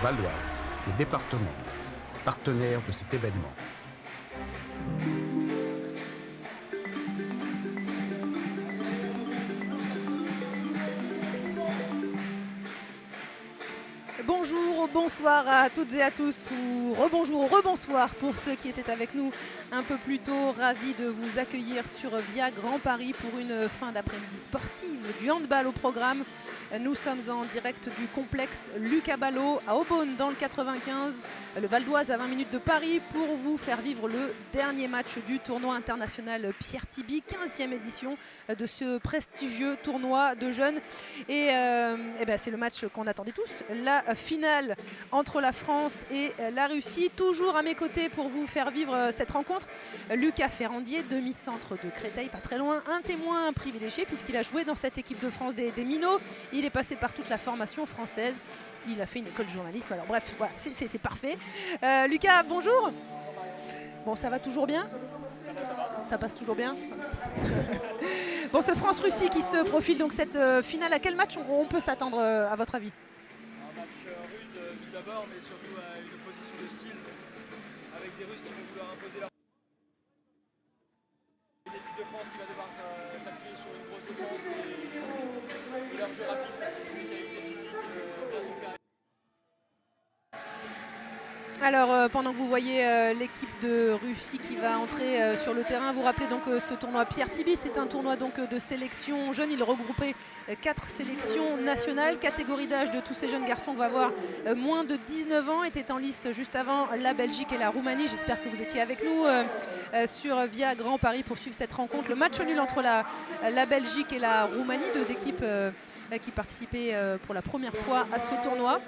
Val d'Oise, le département, partenaire de cet événement. Bonjour, bonsoir à toutes et à tous, ou rebonjour, rebonsoir pour ceux qui étaient avec nous un peu plus tôt. Ravi de vous accueillir sur Via Grand Paris pour une fin d'après-midi sportive, du handball au programme. Nous sommes en direct du complexe Lucas Ballot à Aubonne dans le 95, le Val d'Oise à 20 minutes de Paris pour vous faire vivre le dernier match du tournoi international Pierre Tiby, 15e édition de ce prestigieux tournoi de jeunes. Et c'est le match qu'on attendait tous, la finale entre la France et la Russie. Toujours à mes côtés pour vous faire vivre cette rencontre, Lucas Ferrandier, demi-centre de Créteil, pas très loin, un témoin privilégié puisqu'il a joué dans cette équipe de France des minots. Il est passé par toute la formation française. Il a fait une école de journalisme. Alors bref, voilà, c'est parfait. Lucas, bonjour. Bon, ça va toujours bien ? Ça passe toujours bien. Bon, ce France-Russie qui se profile donc cette finale, à quel match on peut s'attendre à votre avis ? Un match rude tout d'abord, mais surtout à une opposition de style avec des Russes qui vont vouloir imposer leur... Une équipe de France qui va devoir s'appuyer sur une grosse défense et leur jeu rapide parce que c'est une qualité physique bien supérieure. Alors pendant que vous voyez l'équipe de Russie qui va entrer sur le terrain, vous rappelez donc ce tournoi Pierre Tiby, c'est un tournoi donc de sélection jeune. Il regroupait 4 sélections nationales, catégorie d'âge de tous ces jeunes garçons qu'on va voir moins de 19 ans, étaient en lice juste avant la Belgique et la Roumanie. J'espère que vous étiez avec nous sur Via Grand Paris pour suivre cette rencontre. Le match nul entre la Belgique et la Roumanie, deux équipes qui participaient pour la première fois à ce tournoi.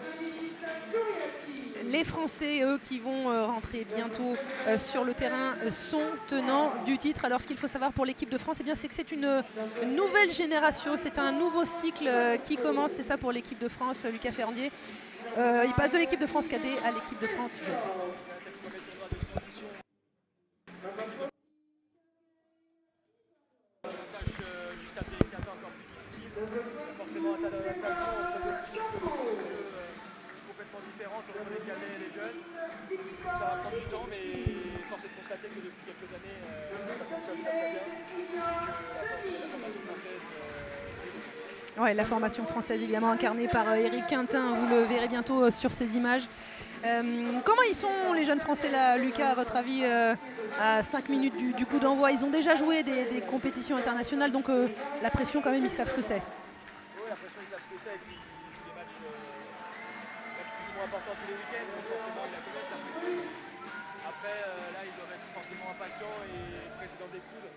Les Français, eux, qui vont rentrer bientôt sur le terrain, sont tenants du titre. Alors, ce qu'il faut savoir pour l'équipe de France, c'est que c'est une nouvelle génération. C'est un nouveau cycle qui commence. C'est ça pour l'équipe de France, Lucas Ferrandier. Il passe de l'équipe de France cadet à l'équipe de France jeune. Forcément, un tas d'adaptation entre complètement différentes entre les cadets et les jeunes. Ça va prendre du temps, mais force est de constater que depuis quelques années, ça fonctionne très bien. La formation française. Ouais, la formation française évidemment incarnée par Éric Quintin, vous le verrez bientôt sur ces images. Comment ils sont les jeunes Français là, Lucas, à votre avis, à 5 minutes du coup d'envoi? Ils ont déjà joué des compétitions internationales, donc la pression quand même, ils savent ce que c'est. Oui, la pression, ils savent ce que c'est, et puis des matchs plus ou moins importants tous les week-ends, donc forcément ils la connaissent la pression. Après, là, ils doivent être forcément impatients et pressés dans des coudes,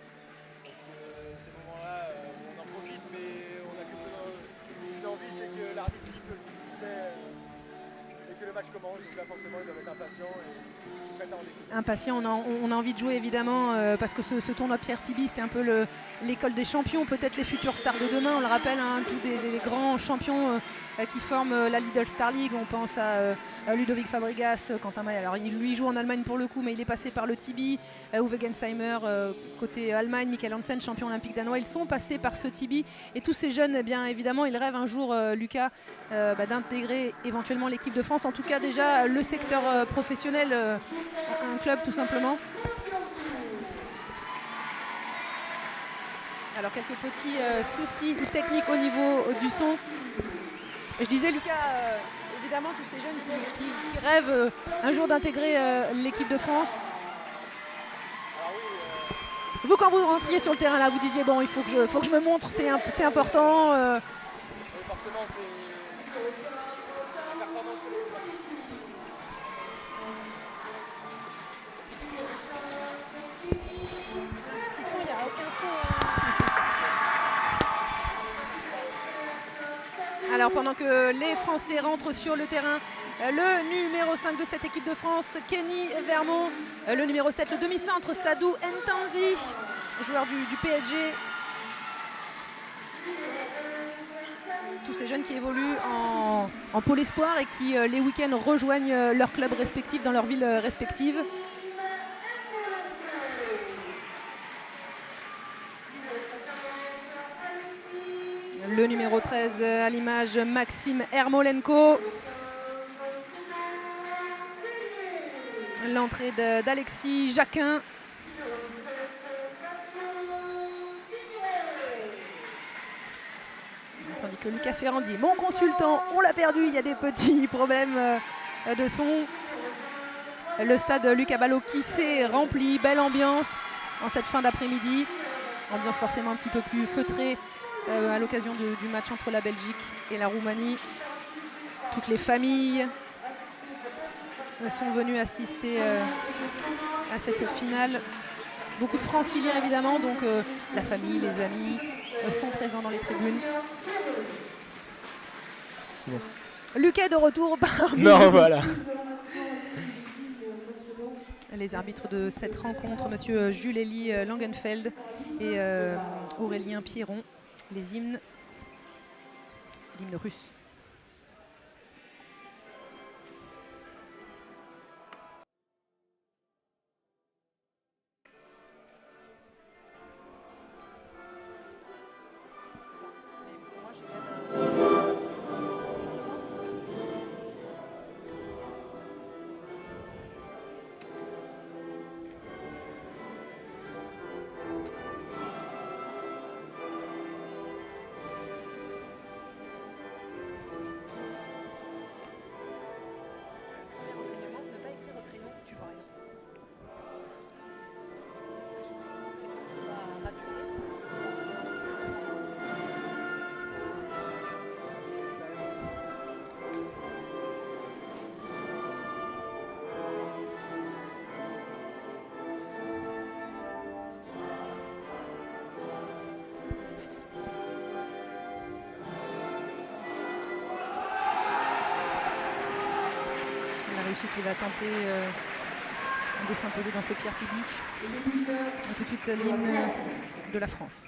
parce que ces moments-là, on en profite, mais on a qu'une envie, c'est que l'arbitre siffle le coup de sifflet et que le match commence. Donc là, forcément, ils doivent être impatients et prêts à en découdre. Impatients, on a envie de jouer évidemment, parce que ce tournoi Pierre Tiby, c'est un peu l'école des champions, peut-être les futurs stars de demain. On le rappelle, hein, tous les grands champions qui forment la Lidl Star League. On pense à Ludovic Fabregas, Quentin Maillet. Alors il lui joue en Allemagne pour le coup, mais il est passé par le Tiby. Uwe Gensheimer côté Allemagne, Michael Hansen, champion olympique danois. Ils sont passés par ce Tiby, et tous ces jeunes, eh bien évidemment, ils rêvent un jour, Lucas, d'intégrer éventuellement l'équipe de France. En tout cas, déjà le secteur professionnel, un club tout simplement. Alors quelques petits soucis techniques au niveau du son. Je disais, Lucas, évidemment tous ces jeunes qui rêvent un jour d'intégrer l'équipe de France. Vous, quand vous rentriez sur le terrain là, vous disiez bon, il faut que je me montre, c'est important. Oui, forcément, c'est la performance que l'on doit. Il n'y a aucun son. Alors pendant que les Français rentrent sur le terrain, le numéro 5 de cette équipe de France, Kenny Vermont, le numéro 7, le demi-centre, Sadou Ntanzi, joueur du PSG. Tous ces jeunes qui évoluent en pôle espoir et qui les week-ends rejoignent leurs clubs respectifs dans leurs villes respectives. Le numéro 13 à l'image, Maxime Ermolenko. L'entrée d'Alexis Jacquin. Tandis que Lucas Ferrandi, mon consultant, on l'a perdu, il y a des petits problèmes de son. Le stade Lucas Ballot qui s'est rempli, belle ambiance en cette fin d'après-midi. Ambiance forcément un petit peu plus feutrée à l'occasion du match entre la Belgique et la Roumanie. Toutes les familles sont venues assister à cette finale. Beaucoup de franciliens évidemment, donc la famille, les amis sont présents dans les tribunes. Bon. Lucas est de retour parmi Non, voilà. les arbitres de cette rencontre, monsieur Jules-Élie Langenfeld et Aurélien Pierron, les hymnes, l'hymne russe. Qui va tenter de s'imposer dans ce Pierre Pudy. Et tout de suite l'hymne de la France.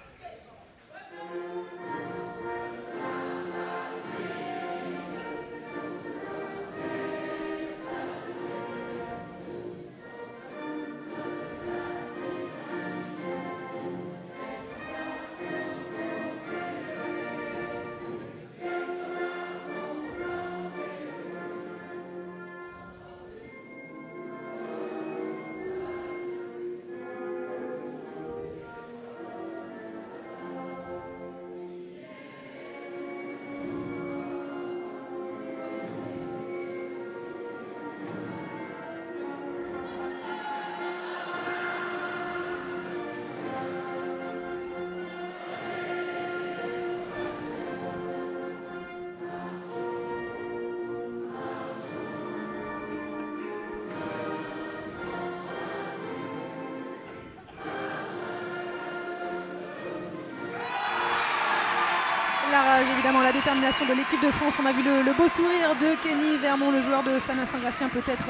La rage, évidemment, la détermination de l'équipe de France. On a vu le beau sourire de Kenny Vermont, le joueur de Sana Saint-Gratien, peut-être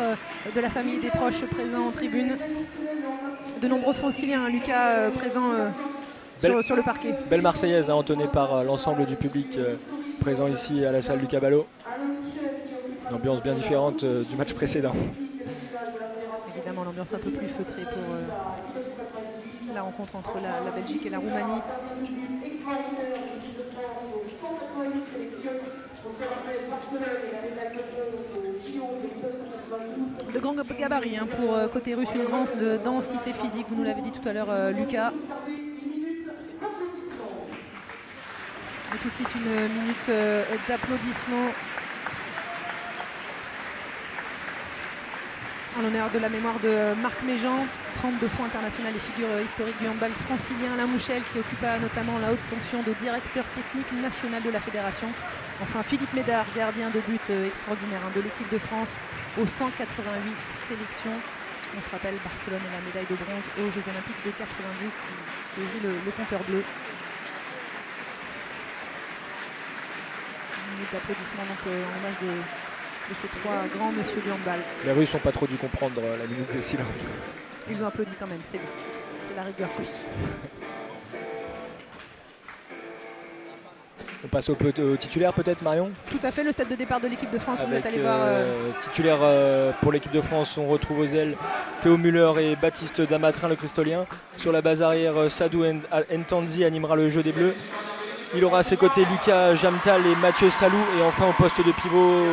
de la famille, des proches présents en tribune. De nombreux franciliens, Lucas, présents sur le parquet. Belle Marseillaise, entonnée par l'ensemble du public présent ici à la salle Lucas Ballot. Une ambiance bien différente du match précédent. Évidemment, l'ambiance un peu plus feutrée pour la rencontre entre la Belgique et la Roumanie. De grands gabarits pour côté russe, une grande densité physique, vous nous l'avez dit tout à l'heure Lucas. Et tout de suite une minute d'applaudissements en l'honneur de la mémoire de Marc Méjean, 32 fois international et figure historique du handball francilien. Alain Mouchel qui occupa notamment la haute fonction de directeur technique national de la fédération. Enfin Philippe Médard, gardien de but extraordinaire de l'équipe de France aux 188 sélections. On se rappelle Barcelone et la médaille de bronze aux Jeux Olympiques de 92 qui ouvrit le compteur bleu. Une minute d'applaudissements donc en hommage de ces trois grands monsieur du handball. Les Russes n'ont pas trop dû comprendre la minute de silence. Ils ont applaudi quand même, c'est bien. C'est la rigueur russe. On passe au titulaire peut-être, Marion? Tout à fait, le set de départ de l'équipe de France. Avec, vous êtes allé voir. Titulaire pour l'équipe de France, on retrouve aux ailes Théo Müller et Baptiste Damatrin, le Cristolien. Sur la base arrière, Sadou Ntanzi animera le jeu des Bleus. Il aura à ses côtés Lucas Jamtal et Mathieu Salou. Et enfin au poste de pivot,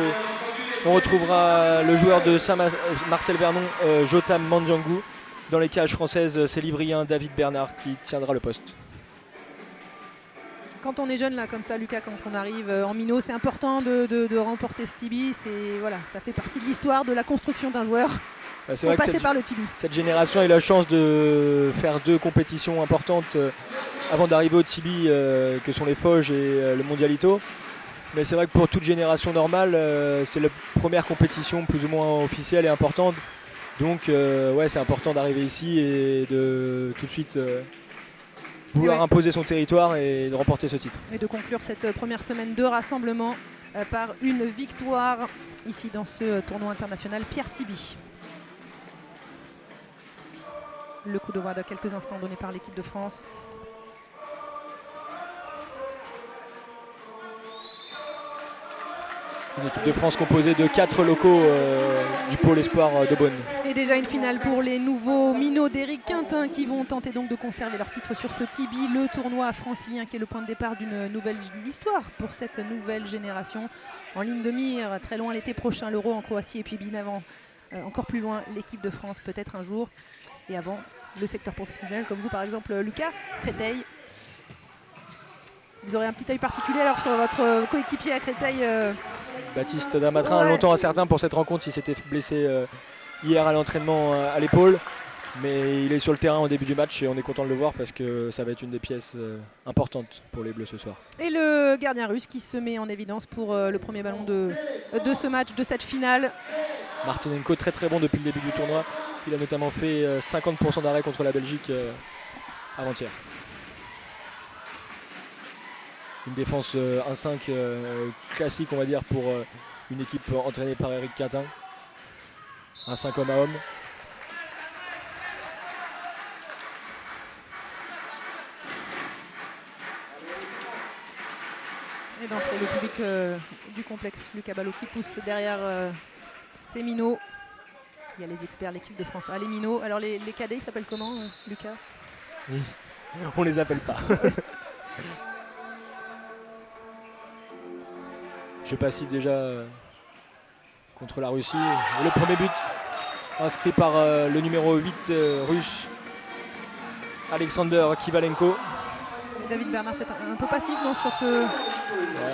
On retrouvera le joueur de Saint-Marcel Vernon, Jotam Mandjangou. Dans les cages françaises, c'est l'Ivrien David Bernard qui tiendra le poste. Quand on est jeune là comme ça, Lucas, quand on arrive en minot, c'est important de remporter ce Tibi. Voilà, ça fait partie de l'histoire de la construction d'un joueur. C'est Pour vrai passer que par le Tibi. cette génération a eu la chance de faire 2 compétitions importantes avant d'arriver au Tibi, que sont les Foges et le Mondialito. Mais c'est vrai que pour toute génération normale, c'est la première compétition plus ou moins officielle et importante. Donc ouais, c'est important d'arriver ici et de tout de suite vouloir imposer son territoire et de remporter ce titre. Et de conclure cette première semaine de rassemblement par une victoire ici dans ce tournoi international Pierre Tibi. Le coup de voix de quelques instants donné par l'équipe de France. Une équipe de France composée de 4 locaux du pôle espoir de Beaune. Et déjà une finale pour les nouveaux minots d'Éric Quintin qui vont tenter donc de conserver leur titre sur ce Tibi, le tournoi francilien qui est le point de départ d'une nouvelle histoire pour cette nouvelle génération. En ligne de mire, très loin l'été prochain, l'Euro en Croatie et puis bien avant, encore plus loin, l'équipe de France peut-être un jour. Et avant, le secteur professionnel comme vous par exemple Lucas, Créteil. Vous aurez un petit œil particulier alors sur votre coéquipier à Créteil. Baptiste Damatrin, Ouais. longtemps incertain pour cette rencontre, il s'était blessé hier à l'entraînement à l'épaule. Mais il est sur le terrain au début du match et on est content de le voir parce que ça va être une des pièces importantes pour les Bleus ce soir. Et le gardien russe qui se met en évidence pour le premier ballon de ce match, de cette finale. Martinenko très très bon depuis le début du tournoi. Il a notamment fait 50% d'arrêt contre la Belgique avant-hier. Une défense 1-5 classique on va dire pour une équipe entraînée par Éric Quintin. Un 5 homme à homme. Et d'entrée le public du complexe Lucas Ballot qui pousse derrière ces minots. Il y a les experts, l'équipe de France. Ah, les minots. Alors les cadets, ils s'appellent comment, Lucas? On les appelle pas. Jeu passif déjà contre la Russie. Et le premier but inscrit par le numéro 8 russe, Alexander Kivalenko. Et David Bernard peut-être un peu passif non, sur ce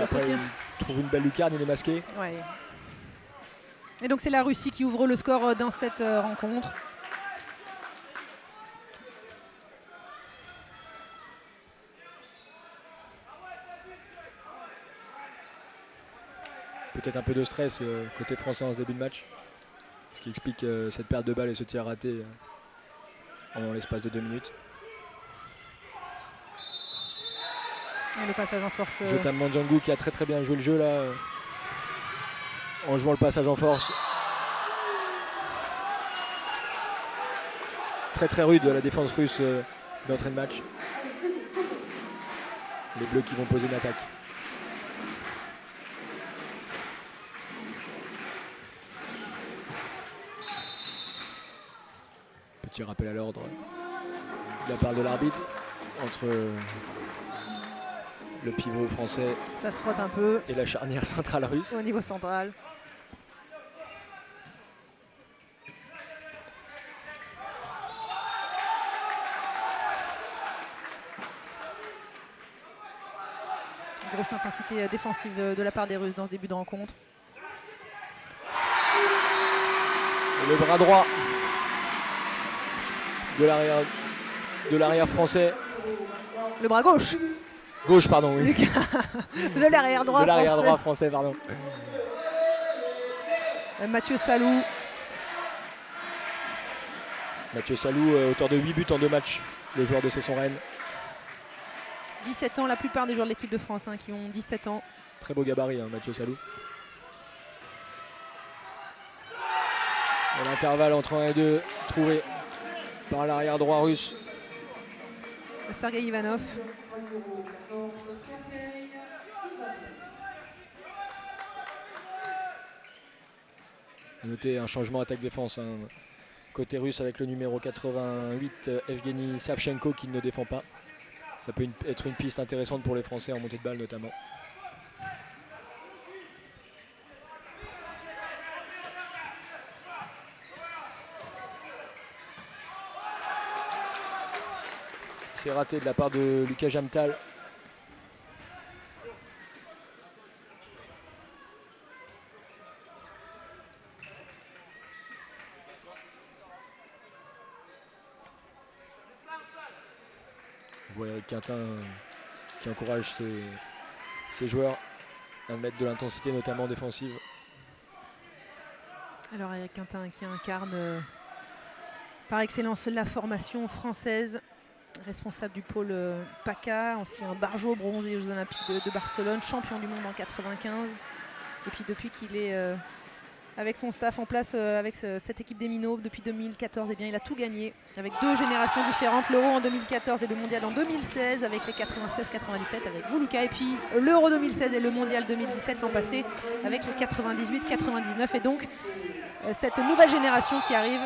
Après, tir. il trouve une belle lucarne, il est masqué. Ouais. Et donc c'est la Russie qui ouvre le score dans cette rencontre. Peut-être un peu de stress côté français en ce début de match. Ce qui explique cette perte de balle et ce tir raté en l'espace de 2 minutes. Et le passage en force. Jotam Mandjangou qui a très très bien joué le jeu là. En jouant le passage en force. Très très rude la défense russe d'entrée de match. Les Bleus qui vont poser une attaque. Petit rappel à l'ordre de la part de l'arbitre entre le pivot français Ça se frotte un peu et la charnière centrale russe. au niveau central. Grosse intensité défensive de la part des Russes dans ce début de rencontre. Et le bras droit de l'arrière français. Le bras gauche Gauche, pardon, oui. de l'arrière droit. De l'arrière français. droit français, pardon. Mathieu Salou. Mathieu Salou, auteur de 8 buts en 2 matchs, le joueur de Cesson-Rennes. 17 ans, la plupart des joueurs de l'équipe de France qui ont 17 ans. Très beau gabarit, Mathieu Salou. Et l'intervalle entre 1 et 2, trouvé par l'arrière droit russe. Sergei Ivanov. Notez un changement attaque-défense. Côté russe avec le numéro 88, Evgeny Savchenko qui ne défend pas. Ça peut être une piste intéressante pour les Français en montée de balle notamment. C'est raté de la part de Lucas Jamtal. Vous voyez avec Quintin qui encourage ses joueurs à mettre de l'intensité, notamment défensive. Alors Eric Quintin qui incarne par excellence la formation française, responsable du pôle PACA, ancien bargeot bronzé aux Jeux Olympiques de Barcelone, champion du monde en 95. Et puis depuis qu'il est avec son staff en place, avec cette équipe des Minots depuis 2014, eh bien, il a tout gagné avec 2 générations différentes, l'Euro en 2014 et le Mondial en 2016 avec les 96-97 avec vous Lucas, et puis l'Euro 2016 et le Mondial 2017 l'an passé avec les 98-99, et donc cette nouvelle génération qui arrive.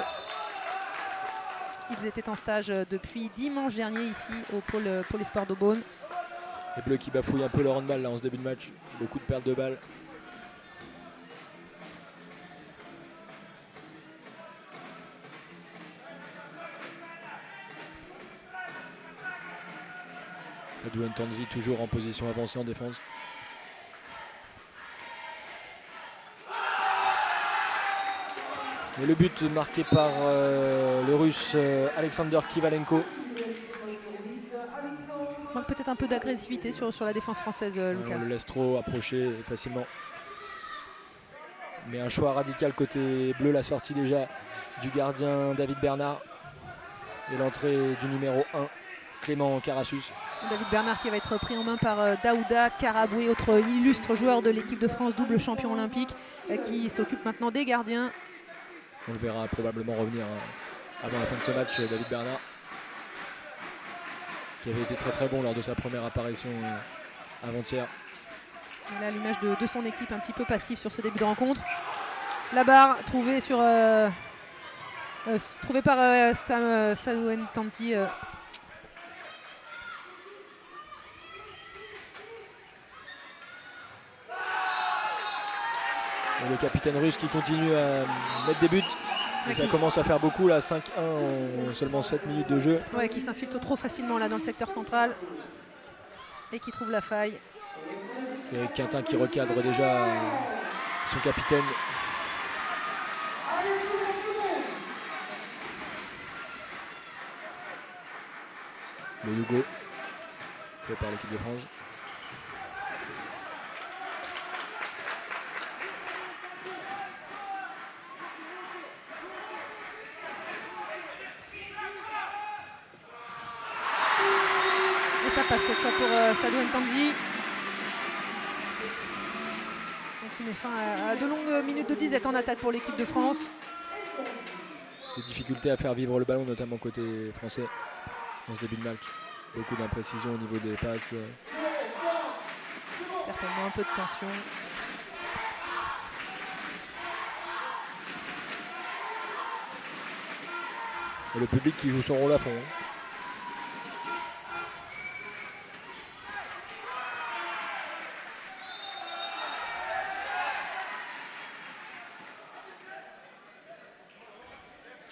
Ils étaient en stage depuis dimanche dernier ici au pôle Espoir d'Aubonne. Les Bleus qui bafouillent un peu leur handball là en ce début de match, beaucoup de pertes de balles. Sadou Ntanzi toujours en position avancée en défense. Et le but marqué par le russe Alexander Kivalenko. Manque peut-être un peu d'agressivité sur la défense française, Lucas. On le laisse trop approcher facilement. Mais un choix radical côté bleu, la sortie déjà du gardien David Bernard. Et l'entrée du numéro 1, Clément Carassus. David Bernard qui va être pris en main par Daouda Karaboué, autre illustre joueur de l'équipe de France, double champion olympique, qui s'occupe maintenant des gardiens. On le verra probablement revenir avant la fin de ce match, David Bernard, qui avait été très très bon lors de sa première apparition avant-hier. Et là, l'image de son équipe un petit peu passive sur ce début de rencontre. La barre trouvée par Sadou Ntanzi. Le capitaine russe qui continue à mettre des buts. Et ça commence à faire beaucoup là, 5-1 en seulement 7 minutes de jeu. Ouais, qui s'infiltre trop facilement là dans le secteur central et qui trouve la faille. Et Quintin qui recadre déjà son capitaine. Le Hugo fait par l'équipe de France. Ça passe cette fois pour Sadou Ntanzi, qui met fin à 2 longues minutes de disette en attaque pour l'équipe de France. Des difficultés à faire vivre le ballon, notamment côté français dans ce début de match. Beaucoup d'imprécision au niveau des passes. Certainement un peu de tension. Et le public qui joue son rôle à fond.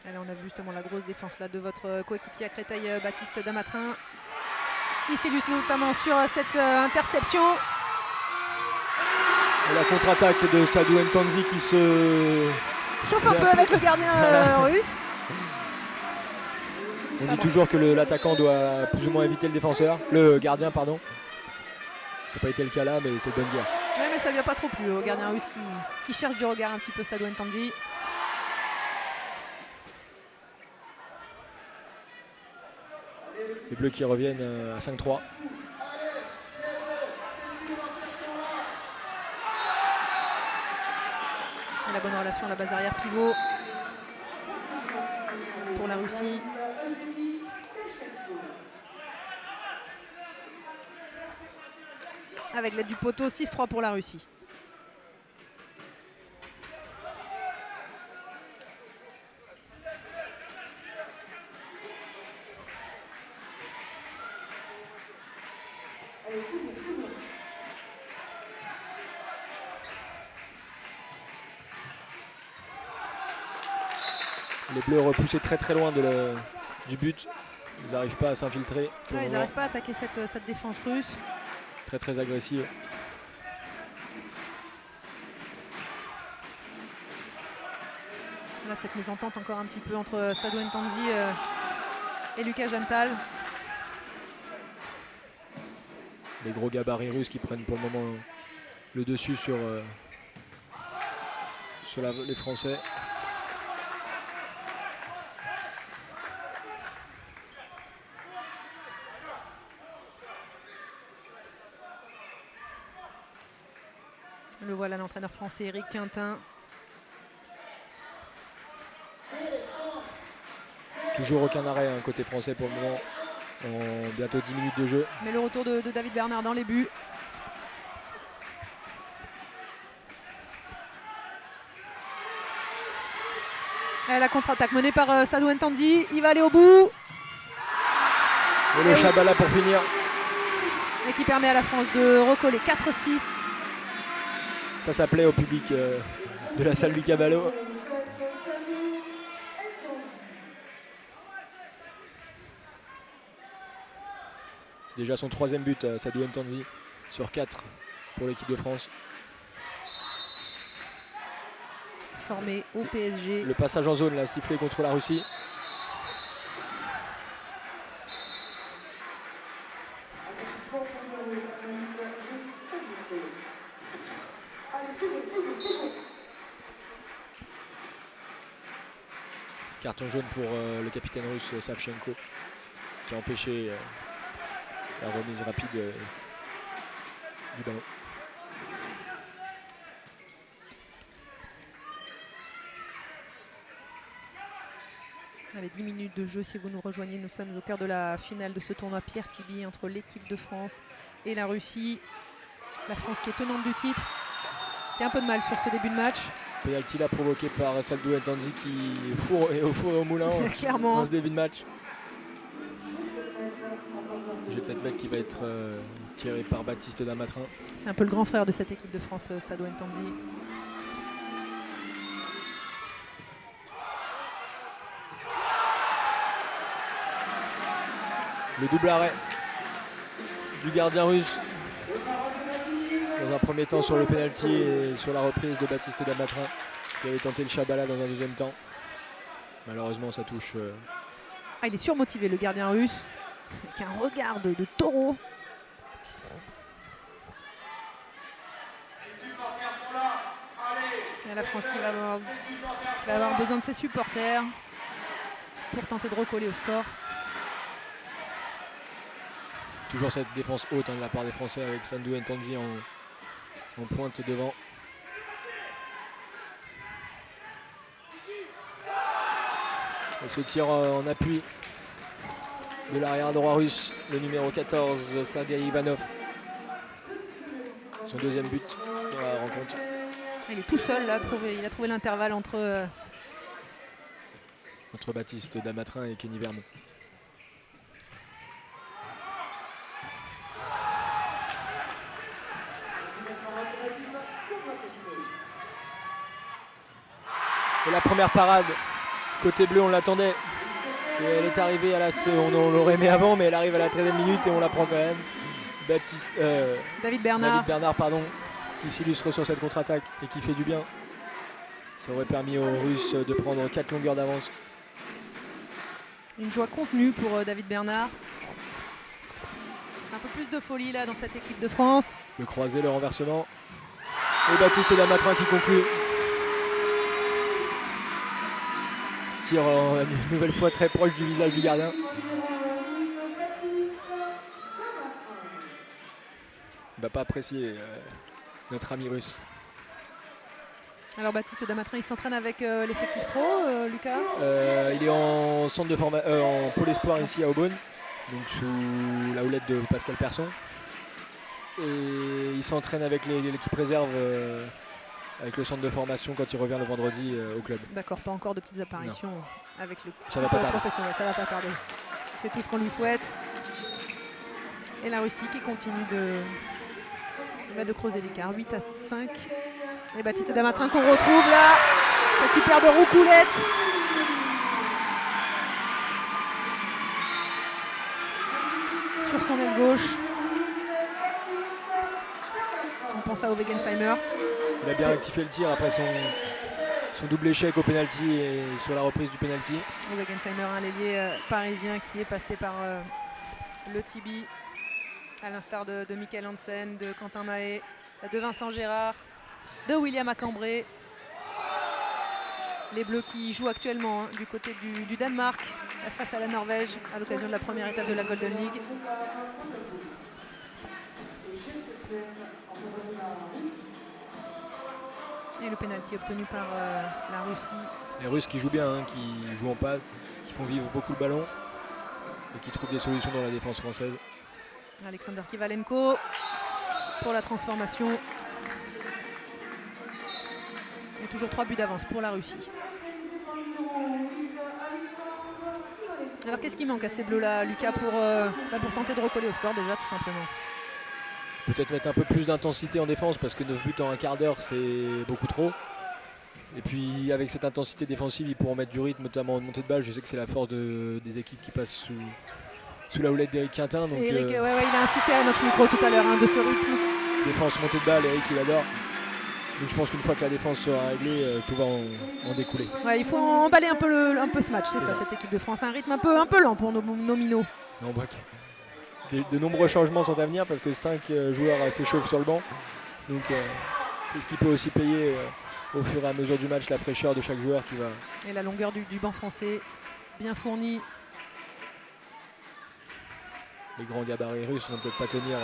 Allez, on a vu justement la grosse défense là de votre coéquipier à Créteil, Baptiste Damatrin. Il s'illustre notamment sur cette interception. Et la contre-attaque de Sadou Ntanzi qui se chauffe un peu avec le gardien russe. On dit toujours que l'attaquant doit plus ou moins éviter le défenseur, le gardien pardon. Ça n'a pas été le cas là, mais c'est bonne guerre. Ouais, mais ça ne lui a pas trop plu au gardien russe qui cherche du regard un petit peu Sadou Ntanzi. Les Bleus qui reviennent à 5-3. La bonne relation à la base arrière pivot pour la Russie. Avec l'aide du poteau, 6-3 pour la Russie. Les Bleus repoussés très très loin du but. Ils n'arrivent pas à s'infiltrer. pour le Ils moment. n'arrivent pas à attaquer cette défense russe. Très très agressive. Là, cette mésentente encore un petit peu entre Sadou Ntanzi et Lucas Jantal. Les gros gabarits russes qui prennent pour le moment le dessus sur les Français. Le voilà, l'entraîneur français Éric Quintin. Toujours aucun arrêt côté français pour le moment. En bientôt 10 minutes de jeu. Mais le retour de David Bernard dans les buts. Et la contre-attaque menée par Sadou Ntanzi. Il va aller au bout. Et le Chabala pour finir. Et qui permet à la France de recoller 4-6. Ça plaît au public de la salle Lucas Ballot. C'est déjà son 3e but à Sadou Ntanzi sur 4 pour l'équipe de France. Formé au PSG. Le passage en zone, là, sifflé contre la Russie. Carton jaune pour le capitaine russe Savchenko qui a empêché la remise rapide du ballon. Allez, 10 minutes de jeu si vous nous rejoignez. Nous sommes au cœur de la finale de ce tournoi Pierre Tiby entre l'équipe de France et la Russie. La France qui est tenante du titre, qui a un peu de mal sur ce début de match. Penalty là provoqué par Sadou Ntanzi qui est au four et au moulin Clairement. dans ce début de match. Jet de 7 mètres qui va être tiré par Baptiste Damatrin. C'est un peu le grand frère de cette équipe de France, Sadou Ntanzi. Le double arrêt du gardien russe dans un premier temps sur le penalty et sur la reprise de Baptiste Damatrin qui avait tenté le Chabala dans un deuxième temps. Malheureusement ça touche. Il est surmotivé le gardien russe avec un regard de taureau. Et la France qui va avoir besoin de ses supporters pour tenter de recoller au score. Toujours cette défense haute de la part des Français avec Sadou Ntanzi en pointe devant. Et ce tir en appui de l'arrière droit russe, le numéro 14, Sergei Ivanov. Son 2e but dans la rencontre. Il est tout seul là, il a trouvé l'intervalle entre Baptiste Damatrin et Kenny Vermont. Et la première parade, côté bleu, on l'attendait. Et elle est arrivée on l'aurait aimé avant, mais elle arrive à la 13e minute et on la prend quand même. David Bernard, qui s'illustre sur cette contre-attaque et qui fait du bien. Ça aurait permis aux Russes de prendre 4 longueurs d'avance. Une joie contenue pour David Bernard. Un peu plus de folie là dans cette équipe de France. Le croisé, le renversement. Et Baptiste Damatrin qui conclut. Tire une nouvelle fois très proche du visage du gardien. Il ne va pas apprécier notre ami russe. Alors Baptiste Damatrin, il s'entraîne avec l'effectif pro, Lucas. Il est en centre de en pôle espoir ici à Aubonne, donc sous la houlette de Pascal Persson. Et il s'entraîne avec l'équipe réserve avec le centre de formation quand il revient le vendredi au club. D'accord, pas encore de petites apparitions avec le professionnel. Ça va pas tarder. C'est tout ce qu'on lui souhaite. Et la Russie qui continue de creuser l'écart, 8-5. Et Baptiste Damatrin qu'on retrouve là, cette superbe roucoulette. sur son aile gauche. On pense à Ove Gensheimer. Il a bien rectifié le tir après son double échec au penalty et sur la reprise du penalty. Ove Gensheimer, un ailier parisien qui est passé par le Tibi, à l'instar de Michael Hansen, de Quentin Mahé, de Vincent Gérard, de William Acambré. Les Bleus qui jouent actuellement du côté du Danemark face à la Norvège à l'occasion de la première étape de la Golden League. Et le pénalty obtenu par la Russie. Les Russes qui jouent bien, hein, qui jouent en passe, qui font vivre beaucoup le ballon et qui trouvent des solutions dans la défense française. Alexander Kivalenko pour la transformation. Et toujours 3 buts d'avance pour la Russie. Alors qu'est-ce qui manque à ces Bleus-là, Lucas, pour tenter de recoller au score déjà, tout simplement? Peut-être mettre un peu plus d'intensité en défense parce que 9 buts en un quart d'heure, c'est beaucoup trop. Et puis avec cette intensité défensive, ils pourront mettre du rythme, notamment en montée de balle. Je sais que c'est la force des équipes qui passent sous la houlette d'Éric Quintin. Donc, Eric, il a insisté à notre micro tout à l'heure de ce rythme. Défense, montée de balle, Eric il adore. Donc je pense qu'une fois que la défense sera réglée, tout va en découler. Ouais, il faut emballer un peu ce match, c'est ça, cette équipe de France. Un rythme un peu lent pour nos minots. On voit que de nombreux changements sont à venir parce que 5 joueurs s'échauffent sur le banc. Donc c'est ce qui peut aussi payer au fur et à mesure du match la fraîcheur de chaque joueur qui va. Et la longueur du banc français, bien fournie. Les grands gabarits russes ne vont peut-être pas tenir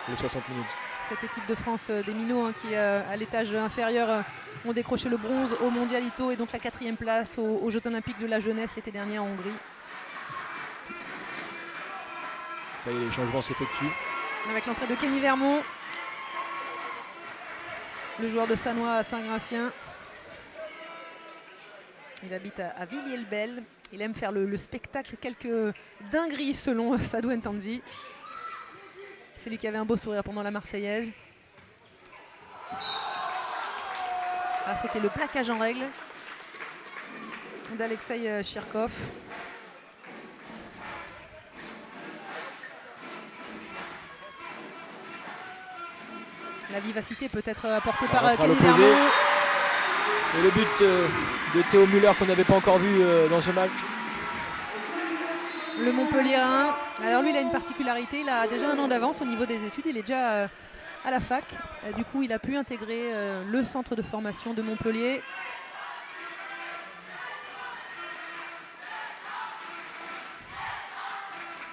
les 60 minutes. Cette équipe de France des minots qui à l'étage inférieur ont décroché le bronze au Mondialito et donc la 4e place aux Jeux Olympiques de la jeunesse l'été dernier en Hongrie. Ça y est, les changements s'effectuent. Avec l'entrée de Kenny Vermont, le joueur de Sannois à Saint-Gratien. Il habite à Villiers-le-Bel. Il aime faire le spectacle, quelques dingueries selon Sadou Ntanzi. C'est lui qui avait un beau sourire pendant la Marseillaise. Ah, c'était le plaquage en règle d'Alexei Chirkov. La vivacité peut être apportée par Kenny Vermont. Et le but de Théo Müller qu'on n'avait pas encore vu dans ce match. Le Montpellierin. Alors lui, il a une particularité. Il a déjà 1 an d'avance au niveau des études. Il est déjà à la fac. Du coup, il a pu intégrer le centre de formation de Montpellier.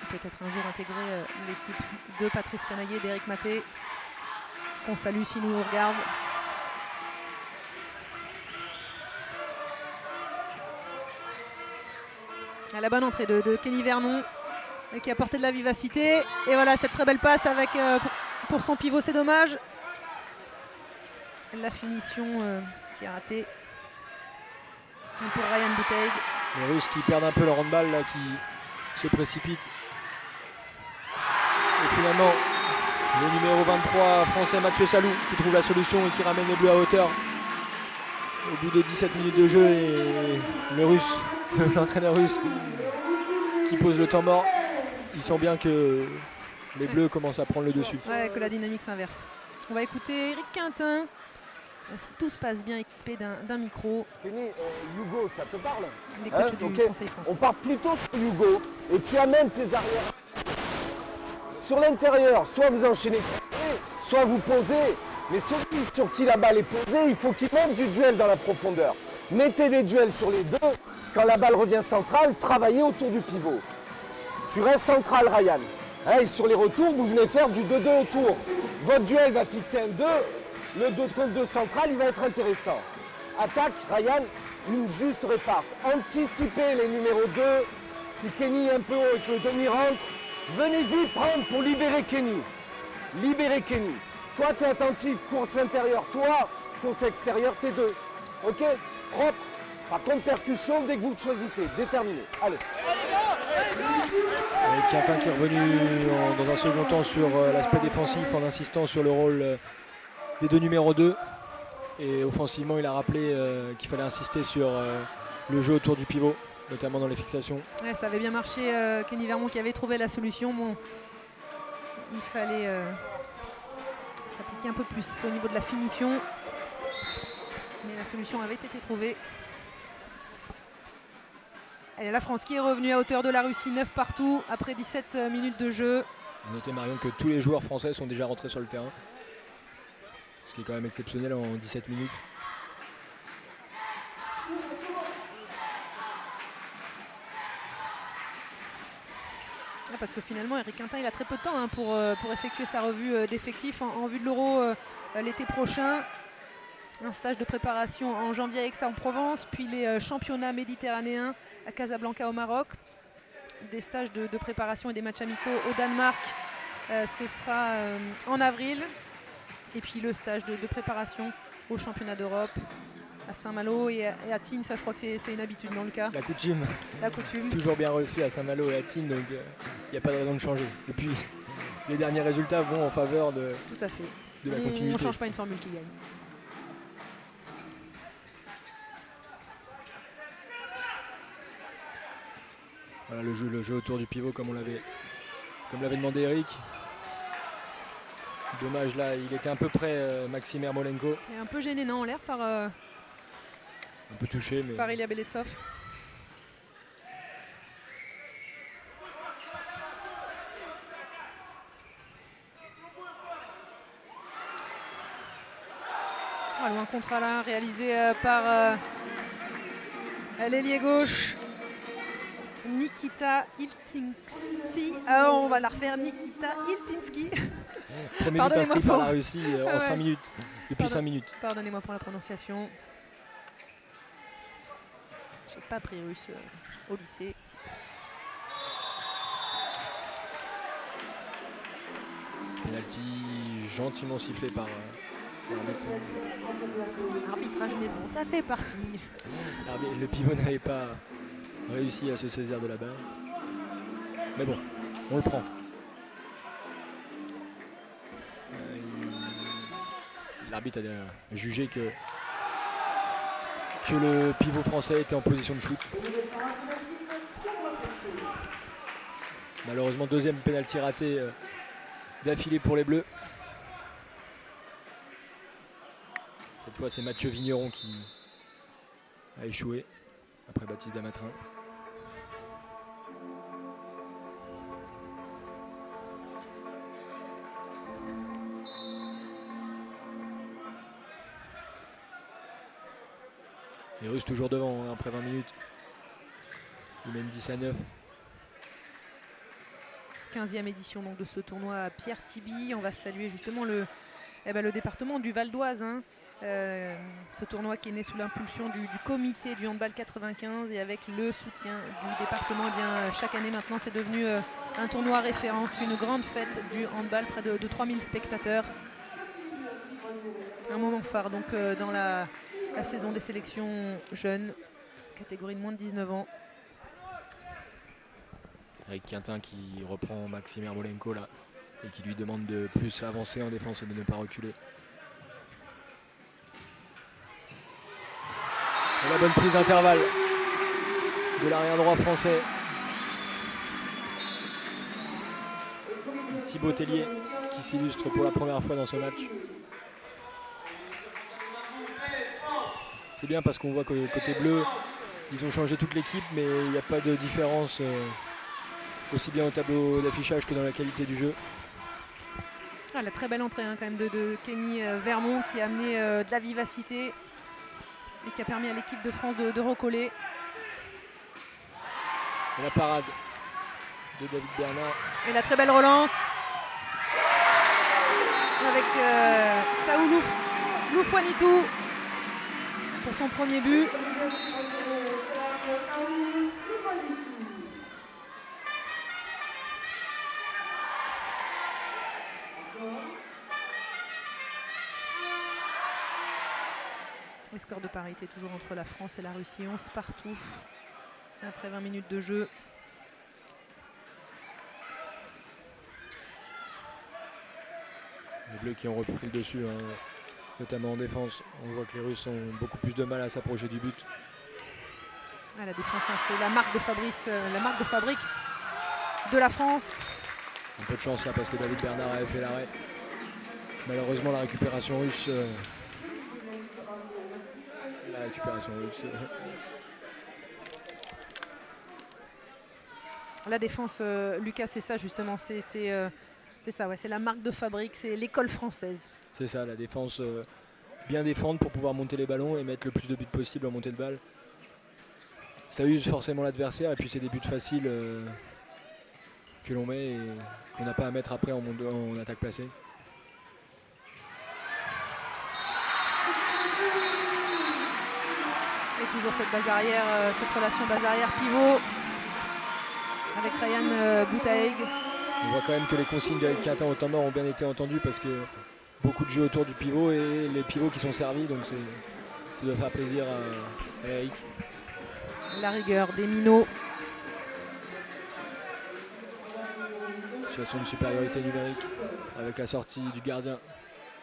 Peut-être un jour intégrer l'équipe de Patrice Canaillé, d'Éric Maté. On salue s'il nous regarde. À la bonne entrée de Kenny Vernon qui a apporté de la vivacité. Et voilà cette très belle passe avec pour son pivot, c'est dommage. La finition qui a raté. Et pour Ryan Bouteille. Les Russes qui perdent un peu leur handball, là, qui se précipitent. Et finalement, le numéro 23 français Mathieu Salou qui trouve la solution et qui ramène les Bleus à hauteur au bout de 17 minutes de jeu. Et le Russe, l'entraîneur russe qui pose le temps mort. Il sent bien que les Bleus commencent à prendre le dessus. Ouais, que la dynamique s'inverse. On va écouter Éric Quintin. Si tout se passe bien, équipé d'un micro. Kenny, Hugo, ça te parle? Les coachs du Ok. Conseil français. On part plutôt sur Hugo et tu amènes tes arrières. Sur l'intérieur, soit vous enchaînez, soit vous posez. Mais celui sur qui la balle est posée, il faut qu'il mette du duel dans la profondeur. Mettez des duels sur les deux. Quand la balle revient centrale, travaillez autour du pivot. Tu restes central, Ryan. Et sur les retours, vous venez faire du 2-2 autour. Votre duel va fixer un 2. Le 2 contre 2 central, il va être intéressant. Attaque, Ryan, une juste réparte. Anticipez les numéros 2. Si Kenny est un peu haut et que le demi rentre, venez vite prendre pour libérer Kenny. Libérez Kenny. Toi, tu es attentif, course intérieure. Toi, course extérieure, t'es 2. Ok? Propre. Par contre, percussion dès que vous le choisissez. Déterminé. Allez. Avec Quintin qui est revenu dans un second temps sur l'aspect défensif en insistant sur le rôle des deux numéros 2. Et offensivement, il a rappelé qu'il fallait insister sur le jeu autour du pivot, notamment dans les fixations. Ouais, ça avait bien marché. Kenny Vermont qui avait trouvé la solution. Bon, il fallait s'appliquer un peu plus au niveau de la finition. Mais la solution avait été trouvée. Allez, la France qui est revenue à hauteur de la Russie, 9 partout après 17 minutes de jeu. Notez Marion que tous les joueurs français sont déjà rentrés sur le terrain. Ce qui est quand même exceptionnel en 17 minutes. Parce que finalement, Eric Quintin, il a très peu de temps hein, pour effectuer sa revue d'effectifs en vue de l'Euro l'été prochain. Un stage de préparation en janvier à Aix-en-Provence, puis les championnats méditerranéens à Casablanca au Maroc. Des stages de préparation et des matchs amicaux au Danemark, ce sera en avril. Et puis le stage de préparation au championnat d'Europe à Saint-Malo et à Tignes. Ça, je crois que c'est une habitude dans le cas. La coutume. La coutume. Toujours bien reçu à Saint-Malo et à Tignes, donc il n'y a pas de raison de changer. Et puis les derniers résultats vont en faveur de Tout à fait. la On continuité. ne change pas une formule qui gagne. Voilà le jeu autour du pivot comme l'avait demandé Eric. Dommage là, il était un peu près Maxime Ermolenko. Et un peu gêné non, en l'air par Un peu touché mais. Ilya Beletsov. Un contre là réalisé par l'ailier gauche Nikita Iltinski. On va la refaire, Nikita Iltinski. Premier but inscrit par la Russie en 5 minutes, depuis 5 minutes. Pardonnez-moi pour la prononciation. J'ai pas appris russe au lycée. Penalty gentiment sifflé par l'arbitre. Arbitrage maison, ça fait partie. Le pivot n'avait pas réussi à se saisir de la balle. Mais bon, on le prend. L'arbitre a jugé que le pivot français était en position de shoot. Malheureusement, deuxième pénalty raté d'affilée pour les Bleus. Cette fois, c'est Mathieu Vigneron qui a échoué après Baptiste Damatrin. Les Russes toujours devant hein, après 20 minutes. Ils mènent 10-9. 15e édition donc, de ce tournoi à Pierre Tiby. On va saluer justement le département du Val d'Oise. Hein. Ce tournoi qui est né sous l'impulsion du comité du handball 95 et avec le soutien du département. Eh bien, chaque année maintenant c'est devenu un tournoi référence, une grande fête du handball, près de 3000 spectateurs. Un moment phare donc dans la saison des sélections jeunes, catégorie de moins de 19 ans. Avec Quintin qui reprend Maxime Ermolenko là et qui lui demande de plus avancer en défense et de ne pas reculer. Et la bonne prise d'intervalle de l'arrière droit français. Thibaut Tellier qui s'illustre pour la première fois dans ce match. C'est bien parce qu'on voit que côté bleu, ils ont changé toute l'équipe, mais il n'y a pas de différence aussi bien au tableau d'affichage que dans la qualité du jeu. La très belle entrée hein, quand même de Kenny Vermont qui a amené de la vivacité et qui a permis à l'équipe de France de recoller. Et la parade de David Bernard. Et la très belle relance avec Taoulou Loufouanitou pour son premier but. Les scores de parité toujours entre la France et la Russie, 11 partout après 20 minutes de jeu. Les Bleus qui ont repris le dessus, hein, notamment en défense. On voit que les Russes ont beaucoup plus de mal à s'approcher du but. La défense, hein, c'est la marque de fabrique de la France. Un peu de chance là parce que David Bernard avait fait l'arrêt. Malheureusement la récupération russe. La défense, Lucas, c'est ça justement. C'est ça, ouais, c'est la marque de fabrique, c'est l'école française. C'est ça, la défense. Bien défendre pour pouvoir monter les ballons et mettre le plus de buts possible en montée de balle. Ça use forcément l'adversaire et puis c'est des buts faciles que l'on met et qu'on n'a pas à mettre après en attaque placée. Et toujours cette base arrière, cette relation base arrière pivot avec Ryan Boutaeg. On voit quand même que les consignes d'Eric Quintin au temps mort ont bien été entendues parce que beaucoup de jeux autour du pivot et les pivots qui sont servis, donc ça doit faire plaisir à Eric. La rigueur des minots. Situation de supériorité numérique avec la sortie du gardien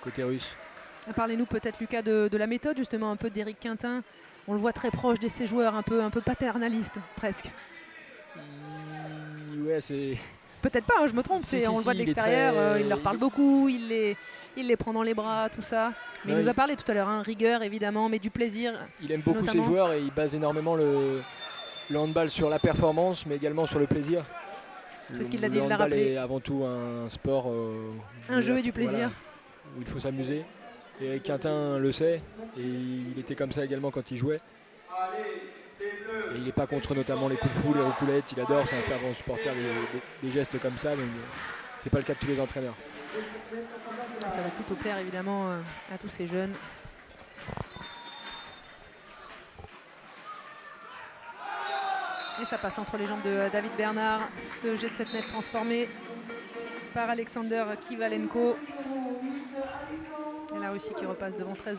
côté russe. Parlez-nous peut-être, Lucas, de la méthode justement un peu d'Eric Quintin. On le voit très proche de ses joueurs, un peu paternaliste presque. Ouais, c'est... Peut-être pas, hein, je me trompe, Si, on le voit de l'extérieur, il leur parle beaucoup, il les prend dans les bras, tout ça. Mais il nous a parlé tout à l'heure, hein, rigueur évidemment, mais du plaisir. Il aime beaucoup notamment ses joueurs et il base énormément le handball sur la performance, mais également sur le plaisir. C'est ce qu'il a dit, le il l'a handball rappelé. est avant tout un sport. Un jeu et du plaisir. Voilà, où il faut s'amuser. Et Quintin le sait, et il était comme ça également quand il jouait. Et il n'est pas contre notamment les coups de fou, les roucoulettes, il adore, c'est un fervent supporter des gestes comme ça, donc c'est pas le cas de tous les entraîneurs. Ça va plutôt plaire évidemment à tous ces jeunes. Et ça passe entre les jambes de David Bernard, ce jet de 7 mètres transformé par Alexander Kivalenko. Et la Russie qui repasse devant 13-12.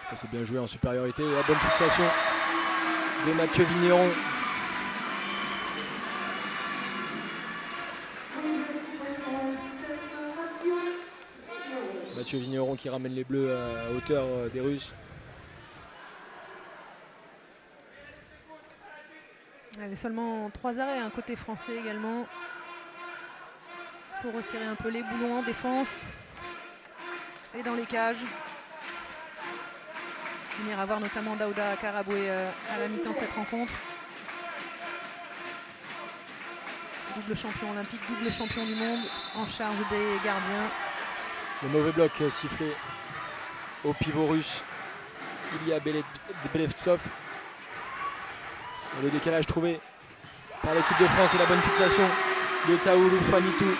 Ça c'est bien joué en supériorité et la bonne fixation de Mathieu Vigneron. Mathieu Vigneron qui ramène les Bleus à hauteur des Russes. Il y a seulement 3 arrêts, un côté français également. Il faut resserrer un peu les boulons en défense et dans les cages. On ira voir notamment Daouda Karaboué à la mi-temps de cette rencontre. Double champion olympique, double champion du monde en charge des gardiens. Le mauvais bloc sifflé au pivot russe Ilya Belevtsov. Le décalage trouvé par l'équipe de France et la bonne fixation de Taoulou Fanitou.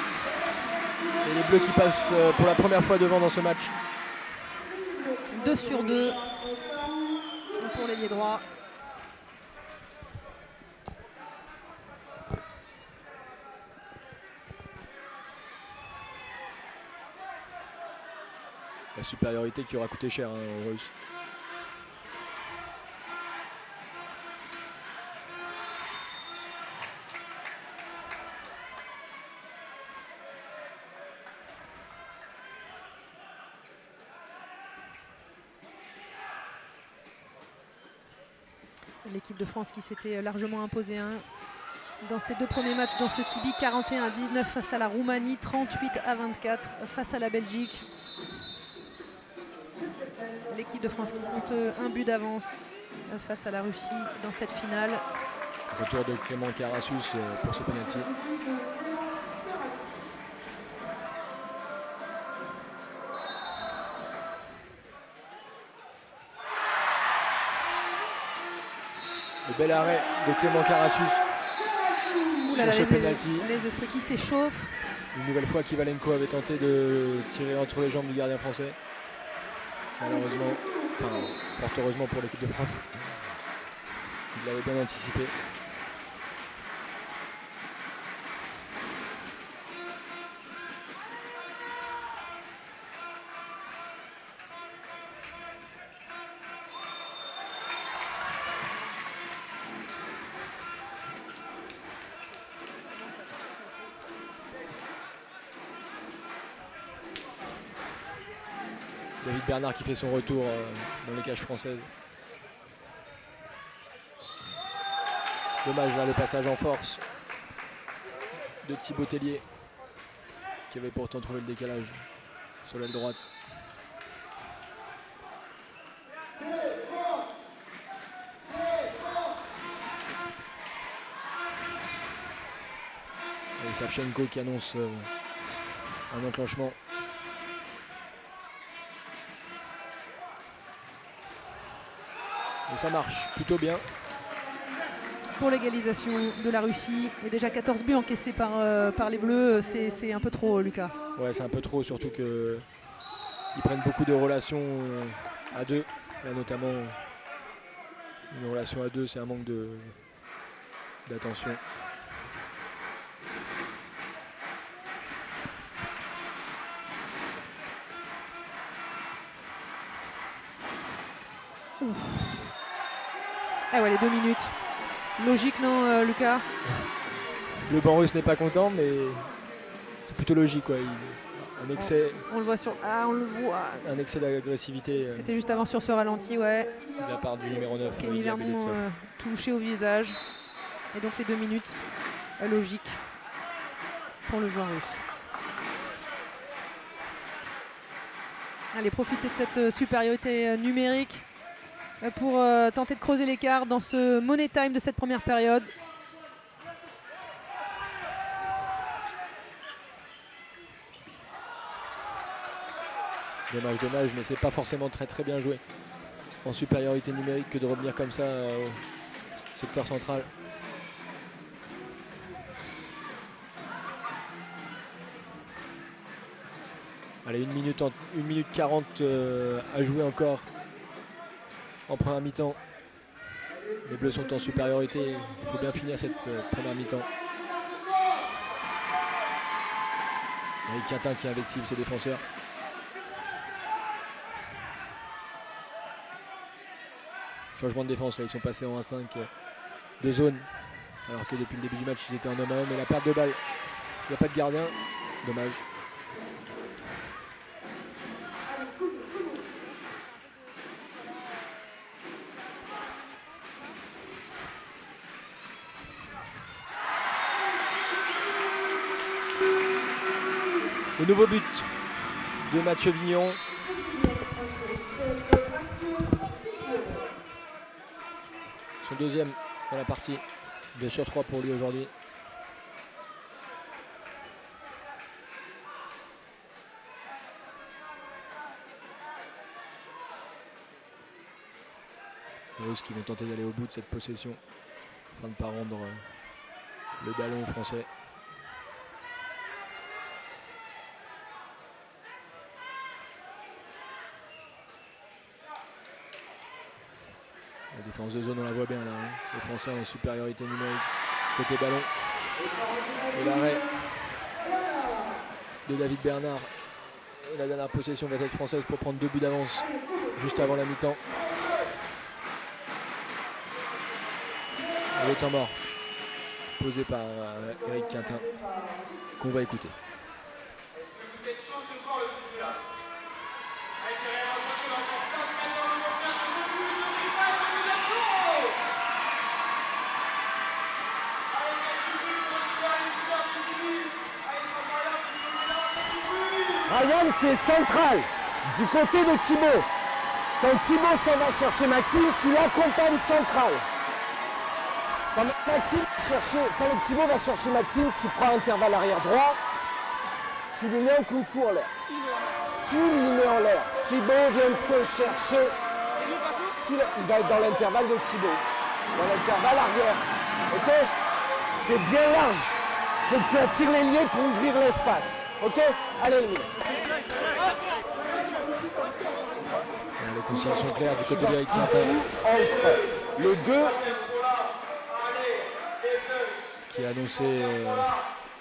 Et les Bleus qui passent pour la première fois devant dans ce match. 2 sur 2 pour l'ailier droit. La supériorité qui aura coûté cher aux Russes. L'équipe de France qui s'était largement imposée dans ses 2 premiers matchs dans ce Tibi, 41-19 face à la Roumanie, 38-24 face à la Belgique. L'équipe de France qui compte un but d'avance face à la Russie dans cette finale. Retour de Clément Karassus pour ce penalty. Le bel arrêt de Clément Karassus sur ce penalty. Les esprits qui s'échauffent. Une nouvelle fois Kivalenko avait tenté de tirer entre les jambes du gardien français. Malheureusement, fort heureusement pour l'équipe de France, il l'avait bien anticipé. David Bernard qui fait son retour dans les cages françaises. Dommage là le passage en force de Thibaut Tellier qui avait pourtant trouvé le décalage sur l'aile droite. Et Savchenko qui annonce un enclenchement. Et ça marche plutôt bien. Pour l'égalisation de la Russie. Il y a déjà 14 buts encaissés par les Bleus. C'est un peu trop, Lucas. Ouais, c'est un peu trop, surtout qu'ils prennent beaucoup de relations à deux. Là, notamment, une relation à deux, c'est un manque d'attention. Ah ouais, les 2 minutes. Logique, non, Lucas? Le banc russe n'est pas content, mais c'est plutôt logique, quoi. Un excès, On le voit sur. Ah, on le voit. un excès d'agressivité C'était juste avant sur ce ralenti, ouais. de la part du numéro 9. Kenny Olivier Vermont Beletsov. touché au visage. Et donc les 2 minutes, logique pour le joueur russe. Allez, profitez de cette supériorité numérique pour tenter de creuser l'écart dans ce money time de cette première période. Dommage, dommage, mais c'est pas forcément très bien joué en supériorité numérique que de revenir comme ça au secteur central. Allez, 1 minute 40 à jouer encore en première mi-temps. Les Bleus sont en supériorité, il faut bien finir cette première mi-temps. Eric Quintin qui invective ses défenseurs. Changement de défense, là ils sont passés en 1-5 de zone, alors que depuis le début du match ils étaient en homme à homme. Et la perte de balle, il n'y a pas de gardien, dommage. Le nouveau but de Mathieu Vigneron. Son deuxième dans la partie, 2 sur 3 pour lui aujourd'hui. Les Russes qui vont tenter d'aller au bout de cette possession afin de ne pas rendre le ballon aux Français. La défense de zone, on la voit bien là. Hein. Les Français en supériorité numérique côté ballon. Et l'arrêt de David Bernard. Et la dernière possession va être française pour prendre 2 buts d'avance juste avant la mi-temps. Le temps mort posé par Eric Quintin qu'on va écouter. Ryan, tu es central du côté de Thibaut. Quand Thibaut s'en va chercher Maxime, tu l'accompagnes central. Quand Thibaut va chercher Maxime, tu prends intervalle arrière droit, tu lui mets un coup de fou en l'air. Tu lui mets en l'air. Thibaut vient te chercher. Il va être dans l'intervalle de Thibaut. Dans l'intervalle arrière. Ok? C'est bien large. Il faut que tu attires les liens pour ouvrir l'espace. Ok? Allez, Louis. Les consignes sont claires du côté d'Eric Quintin. Entre le 2 qui a annoncé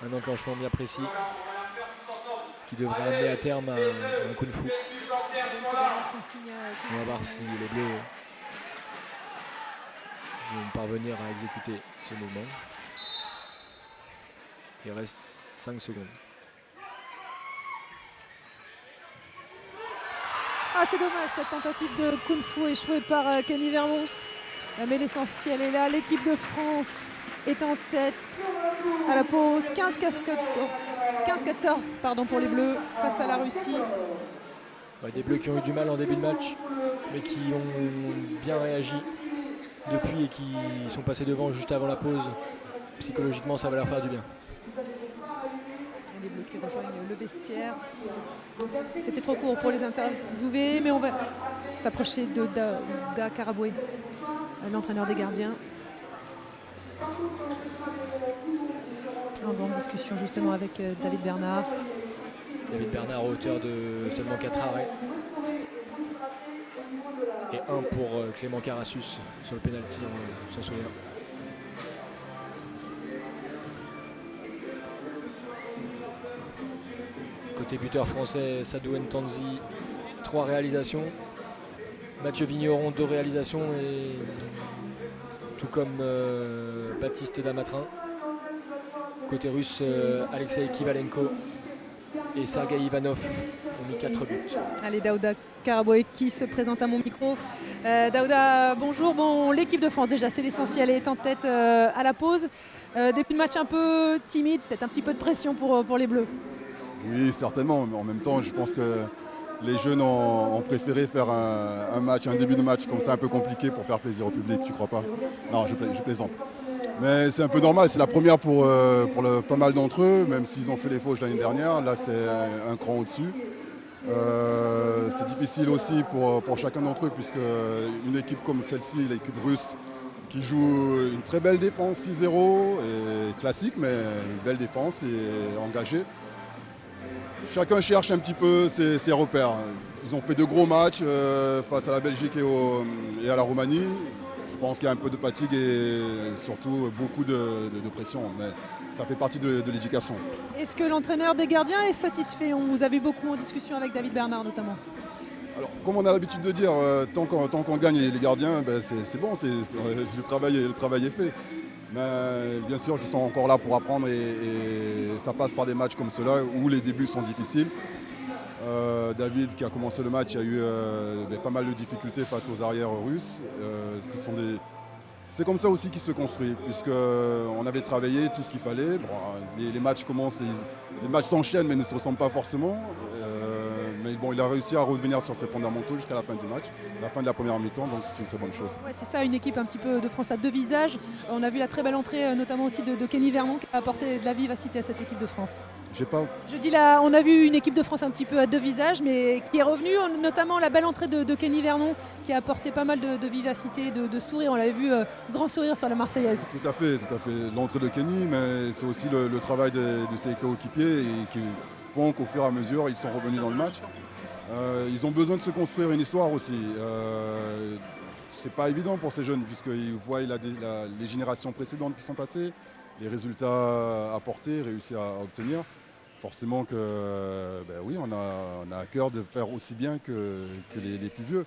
un enclenchement bien précis qui devrait amener à terme un coup de fou. On va voir si les Bleus vont parvenir à exécuter ce mouvement. Il reste 5 secondes. Ah, c'est dommage cette tentative de Kung Fu échouée par Kenny Vermont. Mais l'essentiel est là. L'équipe de France est en tête à la pause. 15-14 pardon, pour les Bleus face à la Russie. Ouais, des Bleus qui ont eu du mal en début de match, mais qui ont bien réagi depuis et qui sont passés devant juste avant la pause. Psychologiquement, ça va leur faire du bien. Les Bleus qui rejoignent le vestiaire. C'était trop court pour les interviewer, mais on va s'approcher de Daouda Karaboué, l'entraîneur des gardiens. En grande discussion justement avec David Bernard. David Bernard, auteur de seulement 4 arrêts. Et un pour Clément Carassus sur le pénalty, on s'en souvient. Côté buteur français, Sadou Ntanzi, 3 réalisations. Mathieu Vigneron, 2 réalisations, et tout comme Baptiste Damatrin. Côté russe, Alexei Kivalenko et Sergei Ivanov ont mis 4 buts. Allez, Daouda Karaboué qui se présente à mon micro. Daouda, bonjour. Bon, l'équipe de France, déjà, c'est l'essentiel, est en tête à la pause. Début de match un peu timide, peut-être un petit peu de pression pour les Bleus. Oui, certainement. Mais en même temps, je pense que les jeunes ont préféré faire un début de match comme ça un peu compliqué pour faire plaisir au public, tu crois pas? Non, je plaisante. Mais c'est un peu normal, c'est la première pour pas mal d'entre eux, même s'ils ont fait les fauches l'année dernière. Là, c'est un cran au-dessus. C'est difficile aussi pour chacun d'entre eux, puisque une équipe comme celle-ci, l'équipe russe, qui joue une très belle défense 6-0, et classique, mais une belle défense et engagée. Chacun cherche un petit peu ses repères. Ils ont fait de gros matchs face à la Belgique et à la Roumanie. Je pense qu'il y a un peu de fatigue et surtout beaucoup de pression, mais ça fait partie de l'éducation. Est-ce que l'entraîneur des gardiens est satisfait? On vous a vu beaucoup en discussion avec David Bernard notamment. Alors, comme on a l'habitude de dire, tant qu'on gagne les gardiens, ben c'est bon, le travail est fait. Mais bien sûr qu'ils sont encore là pour apprendre et ça passe par des matchs comme ceux-là où les débuts sont difficiles. David qui a commencé le match a eu pas mal de difficultés face aux arrières russes. C'est comme ça aussi qu'il se construit, puisqu'on avait travaillé tout ce qu'il fallait. Bon, les matchs commencent, les matchs s'enchaînent mais ne se ressemblent pas forcément. Mais bon, il a réussi à revenir sur ses fondamentaux jusqu'à la fin du match, la fin de la première mi-temps, donc c'est une très bonne chose. Ouais, c'est ça, une équipe un petit peu de France à 2 visages. On a vu la très belle entrée notamment aussi de Kenny Vermont qui a apporté de la vivacité à cette équipe de France. Je dis là, on a vu une équipe de France un petit peu à 2 visages, mais qui est revenue, notamment la belle entrée de Kenny Vermont qui a apporté pas mal de vivacité, de sourire. On l'avait vu, grand sourire sur la Marseillaise. Tout à fait. L'entrée de Kenny, mais c'est aussi le travail de ses coéquipiers qui font qu'au fur et à mesure, ils sont revenus dans le match. Ils ont besoin de se construire une histoire aussi. C'est pas évident pour ces jeunes, puisqu'ils voient les générations précédentes qui sont passées, les résultats apportés, réussis à obtenir. Forcément que, oui, on a à cœur de faire aussi bien que les plus vieux.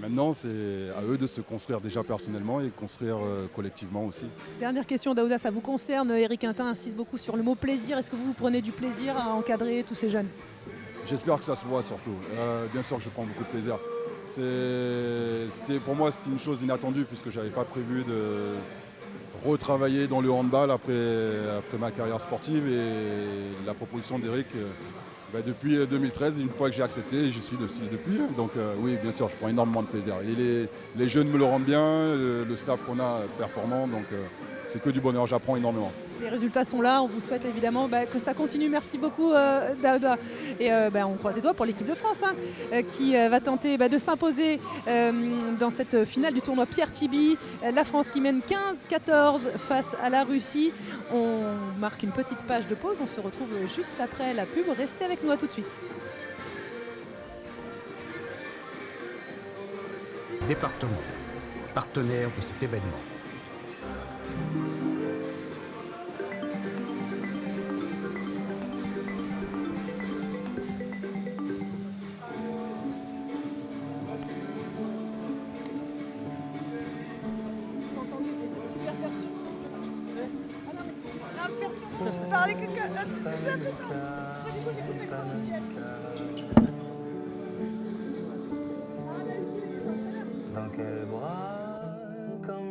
Maintenant, c'est à eux de se construire déjà personnellement et construire collectivement aussi. Dernière question, Daouda, ça vous concerne. Eric Quintin insiste beaucoup sur le mot plaisir. Est-ce que vous prenez du plaisir à encadrer tous ces jeunes? J'espère que ça se voit surtout. Bien sûr que je prends beaucoup de plaisir. Pour moi, c'était une chose inattendue puisque je n'avais pas prévu de retravailler dans le handball après ma carrière sportive, et la proposition d'Eric, depuis 2013, une fois que j'ai accepté, j'y suis depuis. Donc oui, bien sûr, je prends énormément de plaisir. Et les jeunes me le rendent bien, le staff qu'on a performant, donc c'est que du bonheur, j'apprends énormément. Les résultats sont là, on vous souhaite évidemment que ça continue. Merci beaucoup Daouda. Et on croise les doigts pour l'équipe de France qui va tenter de s'imposer dans cette finale du tournoi Pierre Tiby. La France qui mène 15-14 face à la Russie. On marque une petite page de pause, on se retrouve juste après la pub. Restez avec nous, à tout de suite. Département, partenaire de cet événement. Dans quel bras, comme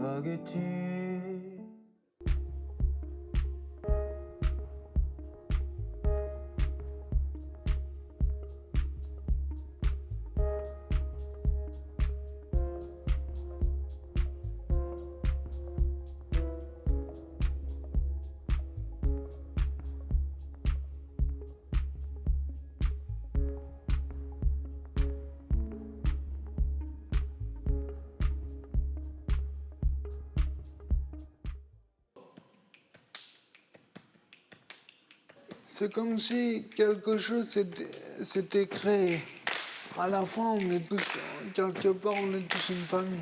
vagues-tu? C'est comme si quelque chose s'était créé. À la fin, on est tous, quelque part, on est tous une famille.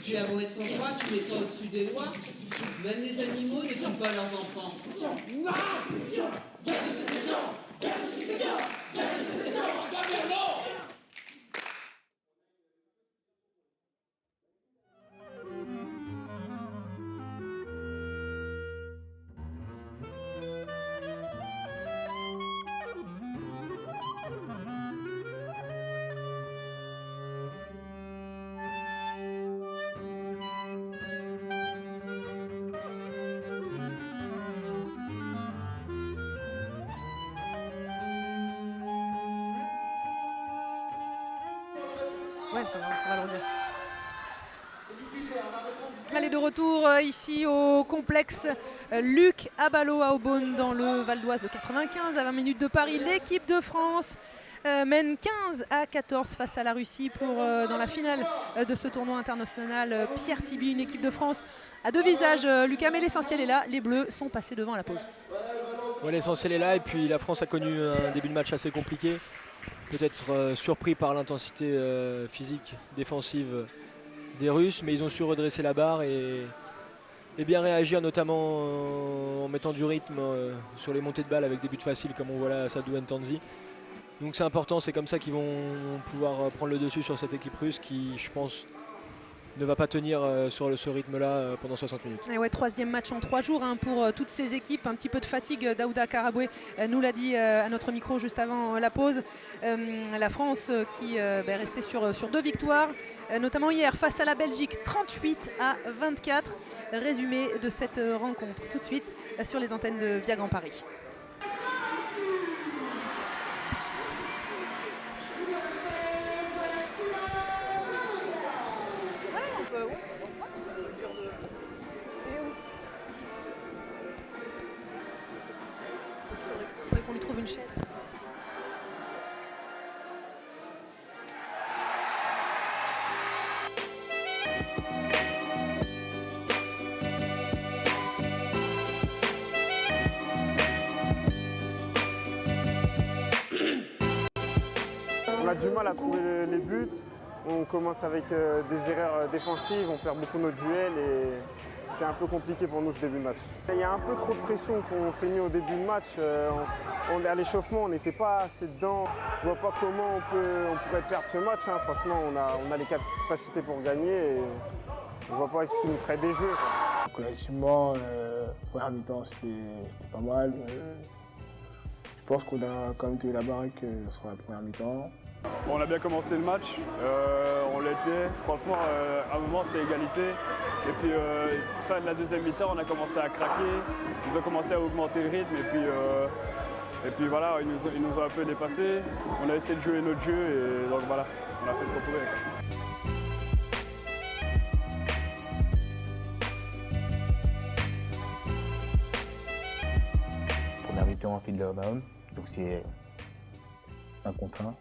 Tu as beau être roi, tu n'es pas au-dessus des lois. Même les animaux ne sont pas leurs enfants. Ouais, c'est pas grave, on va le redire. Allez, de retour ici au complexe Luc Abalo à Aubonne dans le Val d'Oise, le 95 à 20 minutes de Paris. L'équipe de France mène 15-14 face à la Russie pour dans la finale de ce tournoi international. Pierre Tibi, une équipe de France à deux visages, Lucas, mais l'essentiel est là, les Bleus sont passés devant à la pause. Ouais, l'essentiel est là et puis la France a connu un début de match assez compliqué. Peut-être surpris par l'intensité physique défensive des Russes, mais ils ont su redresser la barre et bien réagir, notamment en mettant du rythme sur les montées de balles avec des buts faciles comme on voit là à Sadou Ntanzi. Donc c'est important, c'est comme ça qu'ils vont pouvoir prendre le dessus sur cette équipe russe qui, je pense, ne va pas tenir sur ce rythme-là pendant 60 minutes. Et ouais, troisième match en 3 jours pour toutes ces équipes. Un petit peu de fatigue, Daouda Karaboué nous l'a dit à notre micro juste avant la pause. La France qui est restée sur 2 victoires, notamment hier face à la Belgique, 38-24. Résumé de cette rencontre tout de suite sur les antennes de Via Grand Paris. Il faudrait qu'on lui trouve une chaise. On a du mal à trouver les buts. On commence avec des erreurs défensives, on perd beaucoup nos duels et c'est un peu compliqué pour nous ce début de match. Il y a un peu trop de pression qu'on s'est mis au début de match. À l'échauffement, on n'était pas assez dedans. Je ne vois pas comment on pourrait perdre ce match. Franchement, on a les capacités pour gagner et je ne vois pas ce qui nous ferait déjouer. Collectivement, première mi-temps, c'était pas mal. Je pense qu'on a quand même tenu la baraque sur la première mi-temps. On a bien commencé le match, on l'était. Franchement, à un moment, c'était égalité. Et puis, fin de la deuxième mi-temps, on a commencé à craquer. Ils ont commencé à augmenter le rythme. Et puis voilà, ils nous ont un peu dépassés. On a essayé de jouer notre jeu et donc voilà, on a fait ce qu'on pouvait. Première mi-temps, on fait de l'homme-à-homme, donc c'est un contre un.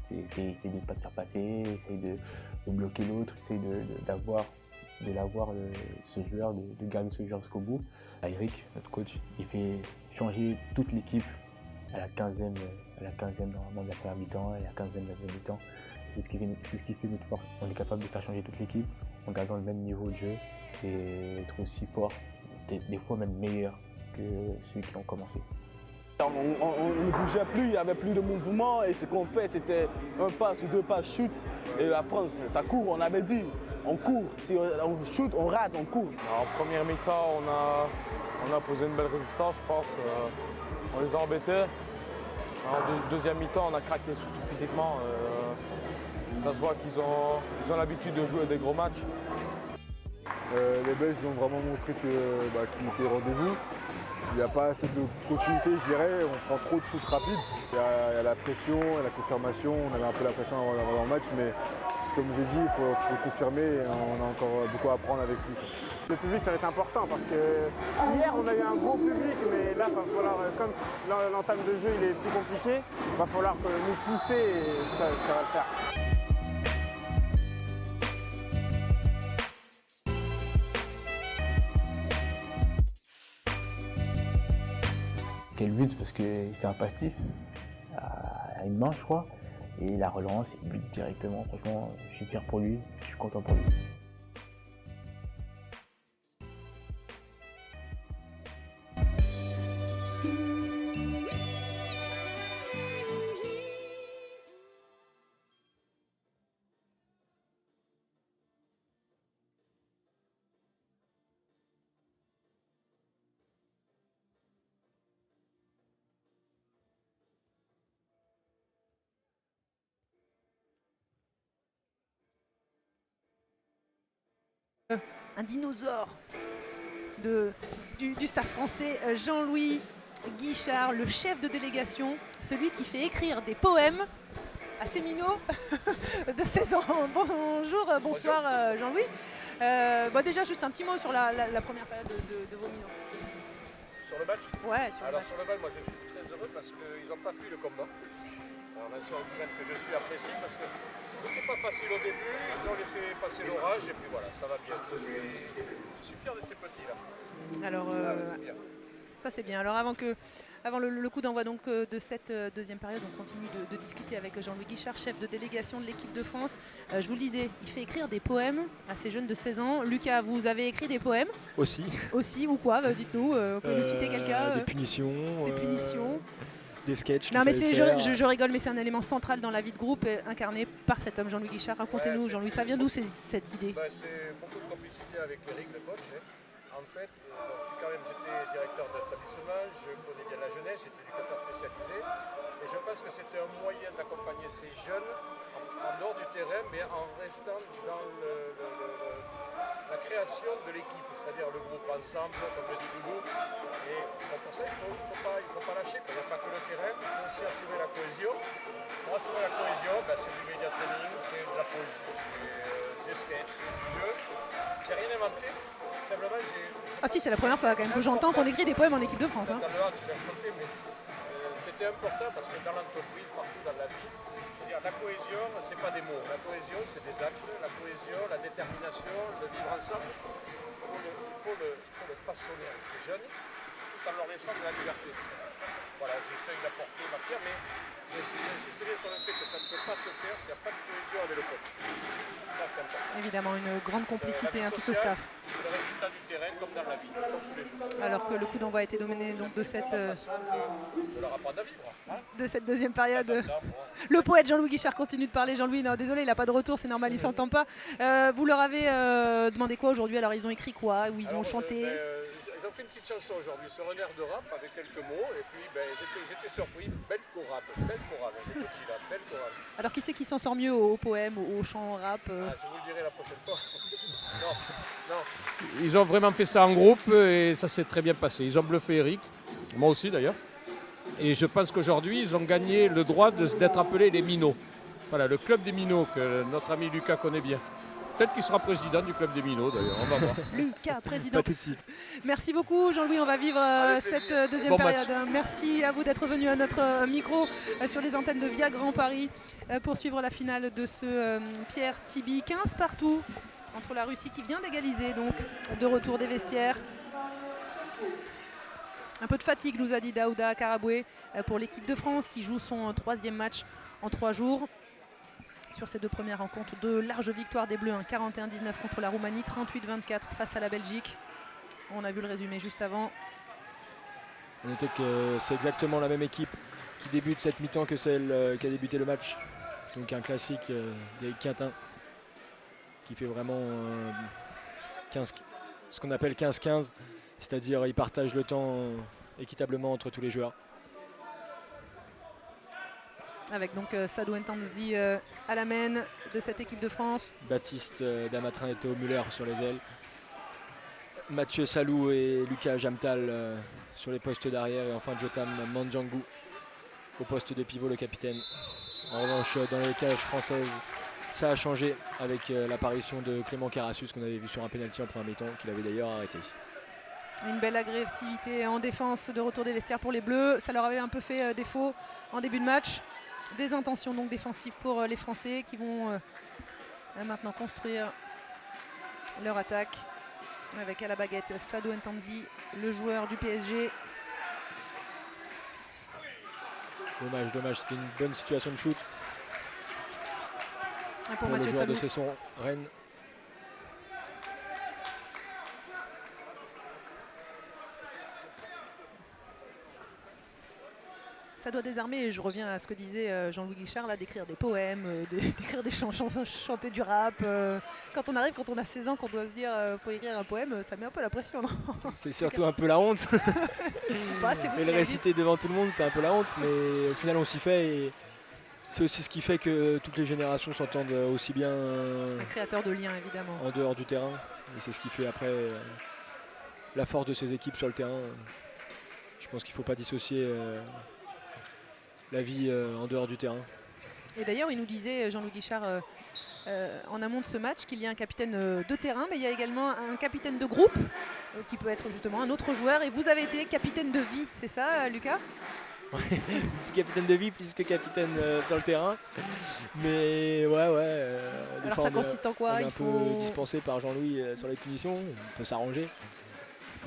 Essayer de ne pas se faire passer, essayer de bloquer l'autre, essayer d'avoir ce joueur, de garder ce joueur jusqu'au bout. Eric, notre coach, il fait changer toute l'équipe à la 15e normalement de la première mi-temps et à la 15e de la deuxième mi-temps. C'est ce qui fait notre force. On est capable de faire changer toute l'équipe en gardant le même niveau de jeu et être aussi fort, des fois même meilleur que ceux qui ont commencé. On ne bougeait plus, il n'y avait plus de mouvement et ce qu'on fait c'était un pass ou deux passes shoot et la France ça court, on avait dit on court, si on shoot, on rate, on court. En première mi-temps on a posé une belle résistance je pense, on les a embêtés. En deuxième mi-temps on a craqué surtout physiquement, Ça se voit qu'ils ont l'habitude de jouer des gros matchs. Les Belges ont vraiment montré qu'ils étaient au rendez-vous. Il n'y a pas assez de continuité, je dirais. On prend trop de shoots rapides. Il y a la pression, la confirmation. On avait un peu la pression avant le match, mais comme j'ai dit, il faut confirmer et on a encore beaucoup à apprendre avec lui. Le public, ça va être important parce que hier, on a eu un gros public, mais là, il va falloir, comme l'entame de jeu il est plus compliqué, il va falloir nous pousser et ça va le faire. Quel but, parce qu'il fait un pastis à une main, je crois. Et la relance, il bute directement. Franchement, je suis fier pour lui, je suis content pour lui. Un dinosaure du staff français, Jean-Louis Guichard, le chef de délégation, celui qui fait écrire des poèmes à ses minots de 16 ans. Bonjour, bonsoir Jean-Louis. Déjà juste un petit mot sur la première période de vos minots. Sur le match? Ouais, sur le match. Sur le match, moi je suis très heureux parce qu'ils n'ont pas fui le combat. Alors Vincent Guillen que je suis apprécié parce que c'était pas facile au début, ils ont laissé passer l'orage et puis voilà, ça va bien. Je suis fier de ces petits là. Alors ça c'est bien. Alors avant le coup d'envoi donc de cette deuxième période, on continue de discuter avec Jean-Louis Guichard, chef de délégation de l'équipe de France. Je vous le disais, il fait écrire des poèmes à ces jeunes de 16 ans. Lucas, vous avez écrit des poèmes? Aussi, ou quoi? Dites-nous, vous pouvez nous citer quelqu'un? Des punitions. Des punitions. Des sketchs. Non mais je rigole, mais c'est un élément central dans la vie de groupe incarné par cet homme Jean-Louis Guichard. Racontez-nous, Jean-Louis, ça vient d'où cette idée? C'est beaucoup de complicité avec Eric, le coach. En fait, j'étais directeur d'établissement, je connais bien la jeunesse, j'étais éducateur spécialisé. Et je pense que c'était un moyen d'accompagner ces jeunes en dehors du terrain, mais en restant dans la création de l'équipe, c'est-à-dire le groupe ensemble, comme le dit Doudou. Et pour ça, il ne faut pas lâcher, il n'y a pas que le terrain, il faut aussi assurer la cohésion. Pour assurer la cohésion, c'est du média training, c'est de la poésie, c'est des sketchs, du jeu. J'ai rien inventé, simplement j'ai... Ah si, c'est la première fois quand même que j'entends qu'on écrit des poèmes en équipe de France. Dans le hand, je l'ai raconté, mais c'était important parce que dans l'entreprise, partout dans la vie, la cohésion, ce n'est pas des mots. La cohésion, c'est des actes. La cohésion, la détermination, le vivre ensemble. Il faut le façonner avec ces jeunes, tout en leur laissant de la liberté. Voilà, j'essaye d'apporter ma pierre, mais j'insisterai sur le fait que ça ne peut pas se faire s'il n'y a pas de cohésion avec le coach. Ça, c'est important. Évidemment, une grande complicité, tout ce staff. Le résultat du terrain, comme dans la vie, comme tous les jours. Alors que le coup d'envoi a été dominé donc de cette... de leur apprendre à vivre. De cette deuxième période. Le poète Jean-Louis Guichard continue de parler. Jean-Louis, non, désolé, il n'a pas de retour, c'est normal, il ne s'entend pas. Vous leur avez demandé quoi aujourd'hui? Alors ils ont écrit quoi? Ou ils ont chanté? Ils ont fait une petite chanson aujourd'hui sur un air de rap avec quelques mots. Et puis j'étais surpris, belle chorale, les petits là, belle chorale. Alors qui c'est qui s'en sort mieux au poème, au chant, au rap? Je vous le dirai la prochaine fois. non. Ils ont vraiment fait ça en groupe et ça s'est très bien passé. Ils ont bluffé Eric, moi aussi d'ailleurs. Et je pense qu'aujourd'hui, ils ont gagné le droit d'être appelés les Minots. Voilà, le club des Minots que notre ami Lucas connaît bien. Peut-être qu'il sera président du club des Minots d'ailleurs, on va voir. Lucas, président. Pas tout de suite. Merci beaucoup Jean-Louis, on va vivre cette deuxième période. Merci à vous d'être venu à notre micro sur les antennes de Via Grand Paris pour suivre la finale de ce Pierre-Tiby 15 partout entre la Russie qui vient d'égaliser, donc de retour des vestiaires. Un peu de fatigue, nous a dit Daouda Karaboué pour l'équipe de France qui joue son troisième match en 3 jours. Sur ces deux premières rencontres, de larges victoires des Bleus, 41-19 contre la Roumanie, 38-24 face à la Belgique. On a vu le résumé juste avant. On notait que c'est exactement la même équipe qui débute cette mi-temps que celle qui a débuté le match. Donc un classique d'Éric Quintin qui fait vraiment ce qu'on appelle 15-15, c'est-à-dire il partage le temps équitablement entre tous les joueurs. Avec donc Sadou Ntanzi à la main de cette équipe de France. Baptiste Damatrin et Théo Muller sur les ailes. Mathieu Salou et Lucas Jamtal sur les postes d'arrière. Et enfin Jotam Mandjangou au poste de pivot, le capitaine. En revanche, dans les cages françaises, ça a changé avec l'apparition de Clément Carassus qu'on avait vu sur un pénalty en première mi-temps, qu'il avait d'ailleurs arrêté. Une belle agressivité en défense de retour des vestiaires pour les Bleus. Ça leur avait un peu fait défaut en début de match. Des intentions donc défensives pour les Français qui vont maintenant construire leur attaque avec à la baguette Sadou Ntanzi, le joueur du PSG. Dommage, c'était une bonne situation de shoot pour le Mathieu joueur Salou. de Cesson, Rennes. Ça doit désarmer, et je reviens à ce que disait Jean-Louis Guichard, là, d'écrire des poèmes, d'écrire des chansons, chanter du rap. Quand on arrive, quand on a 16 ans, qu'on doit se dire faut écrire un poème, ça met un peu la pression, non? C'est surtout un peu la honte. Et le réciter devant tout le monde, c'est un peu la honte, mais au final on s'y fait, et c'est aussi ce qui fait que toutes les générations s'entendent aussi bien Un créateur de liens, évidemment. en dehors du terrain. Et c'est ce qui fait après la force de ces équipes sur le terrain. Je pense qu'il ne faut pas dissocier la vie en dehors du terrain. Et d'ailleurs, il nous disait, Jean-Louis Guichard, en amont de ce match, qu'il y a un capitaine de terrain, mais il y a également un capitaine de groupe, qui peut être justement un autre joueur. Et vous avez été capitaine de vie, c'est ça, Lucas? Capitaine de vie plus que capitaine sur le terrain. Mais ouais. Des Alors fois, ça consiste en quoi? On est Il un faut... peu dispensé par Jean-Louis sur les punitions. On peut s'arranger.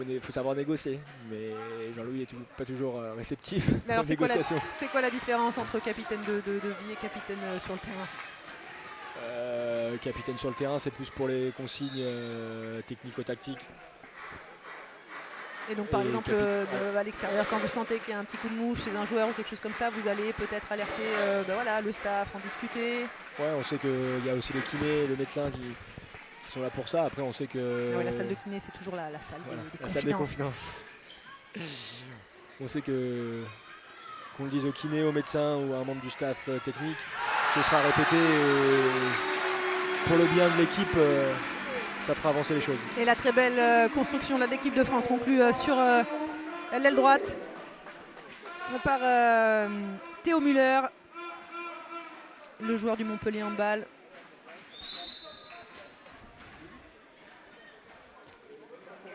Il faut savoir négocier, mais Jean-Louis n'est pas toujours réceptif Mais alors aux c'est négociations. quoi la différence entre capitaine de vie et capitaine sur le terrain? Capitaine sur le terrain, c'est plus pour les consignes technico-tactiques. Et donc par exemple à l'extérieur, quand vous sentez qu'il y a un petit coup de mouche chez un joueur ou quelque chose comme ça, vous allez peut-être alerter le staff, en discuter. Ouais, on sait qu'il y a aussi les kinés, le médecin qui sont là pour ça. Après on sait que... la salle de kiné, c'est toujours la salle des salle des confidences. On sait que qu'on le dise au kiné, au médecin ou à un membre du staff technique, ce sera répété et pour le bien de l'équipe, ça fera avancer les choses. Et la très belle construction de l'équipe de France conclue sur l'aile droite par Théo Muller, le joueur du Montpellier Handball.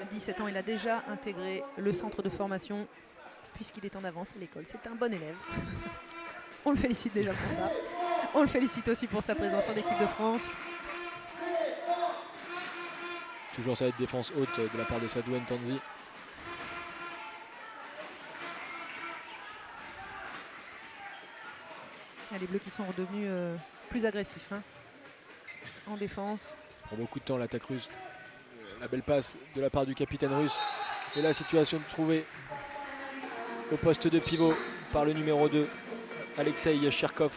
À 17 ans, il a déjà intégré le centre de formation puisqu'il est en avance à l'école. C'est un bon élève. On le félicite déjà pour ça. On le félicite aussi pour sa présence en équipe de France. Toujours cette défense haute de la part de Sadou Ntanzi. Les Bleus qui sont redevenus plus agressifs en défense. Ça prend beaucoup de temps l'attaque russe. La belle passe de la part du capitaine russe. Et la situation de trouver au poste de pivot par le numéro 2, Alexei Cherkov.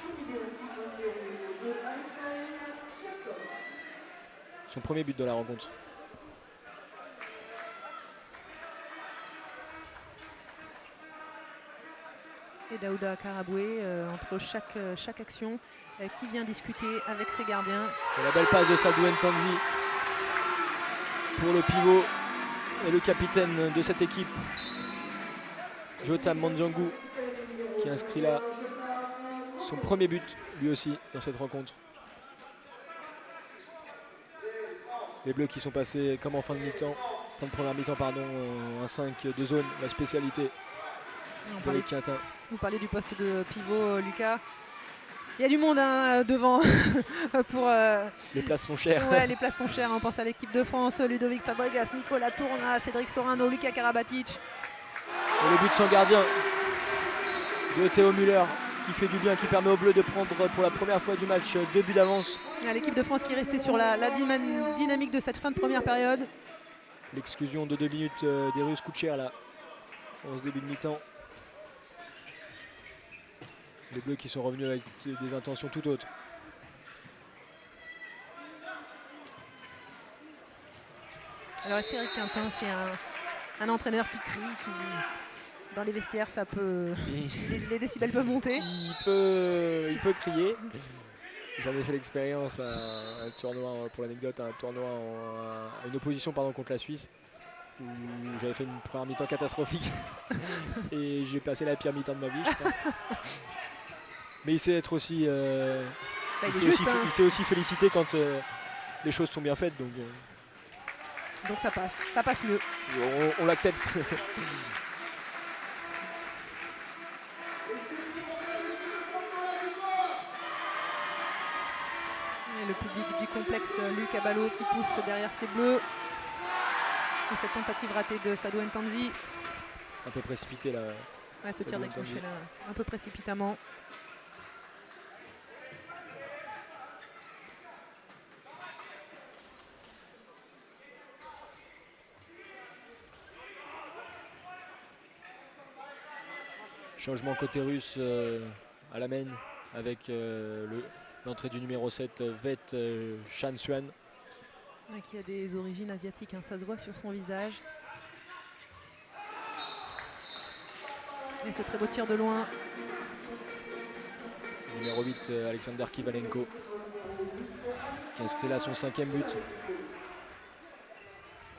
Son premier but de la rencontre. Et Daouda Karaboué entre chaque action qui vient discuter avec ses gardiens. Et la belle passe de Sadou Ntanzi pour le pivot et le capitaine de cette équipe, Jotam Mandjangou, qui inscrit là son premier but lui aussi dans cette rencontre. Les Bleus qui sont passés comme en fin de première mi-temps, en 5 de zone, la spécialité de l'équipe Quintin. Vous parlez du poste de pivot, Lucas. Il y a du monde devant pour... Les places sont chères. Ouais, les places sont chères. On pense à l'équipe de France, Ludovic Fabregas, Nicolas Tourna, Cédric Sorano, Lucas Karabatic. Et le but sans gardien de Théo Muller qui fait du bien, qui permet aux Bleus de prendre pour la première fois du match 2 buts d'avance. L'équipe de France qui est restée sur la dynamique de cette fin de première période. L'exclusion de 2 minutes des Russes coûte cher là, en ce début de mi-temps. Les Bleus qui sont revenus avec des intentions tout autres. Alors est-ce qu'Éric Quintin, c'est un entraîneur qui crie, qui dans les vestiaires, ça peut, les décibels peuvent monter? Il peut crier. J'en ai fait l'expérience à un tournoi, pour l'anecdote, un tournoi à une opposition contre la Suisse, où j'avais fait une première mi-temps catastrophique et j'ai passé la pire mi-temps de ma vie, je crois. Mais il sait être aussi, il sait aussi féliciter quand les choses sont bien faites, Donc ça passe mieux. On l'accepte. Et le public du complexe Luc Abalo qui pousse derrière ses bleus. Et cette tentative ratée de Sadou Ntanzi. Un peu précipité là. Ouais, ce tir déclenché là, un peu précipitamment. Changement côté russe à la main avec l'entrée du numéro 7, Vet Shansuan. Qui a des origines asiatiques, hein, ça se voit sur son visage. Et ce très beau tir de loin. Numéro 8, Alexander Kivalenko, qui inscrit là son 5e but.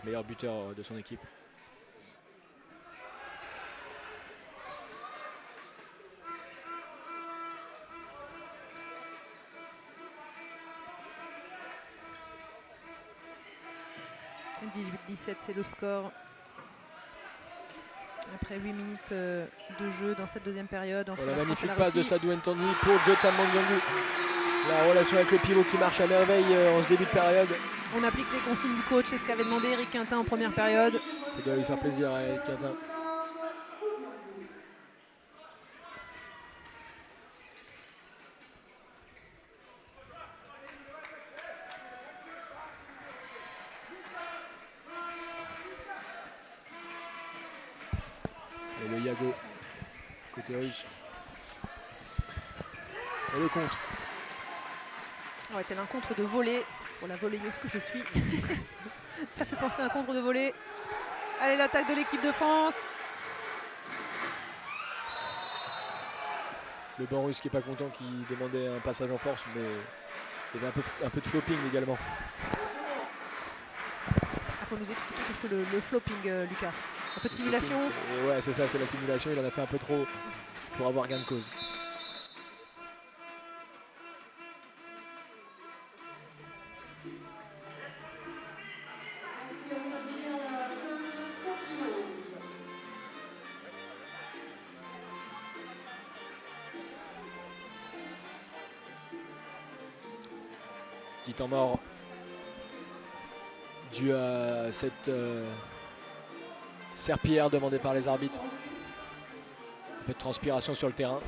Meilleur buteur de son équipe. « 18-17, c'est le score. Après 8 minutes de jeu dans cette deuxième période. La magnifique passe de Sadou Ntanzi pour Jota Mangangu. La relation avec le pivot qui marche à merveille en ce début de période. On applique les consignes du coach, c'est ce qu'avait demandé Eric Quintin en première période. Ça doit lui faire plaisir à Eric Quintin. Et le Yago, côté russe. Et le contre. Ouais, tel un contre de volée pour la volleyeuse que je suis. Ça fait penser à un contre de volée. Allez, l'attaque de l'équipe de France. Le banc russe qui n'est pas content, qui demandait un passage en force, mais il y avait un peu de flopping également. Il faut nous expliquer qu'est-ce que le flopping, Lucas. Un peu de simulation. Ouais, c'est ça, c'est la simulation. Il en a fait un peu trop pour avoir gain de cause. Petit temps mort dû à cette serpillière demandée par les arbitres. Un peu de transpiration sur le terrain.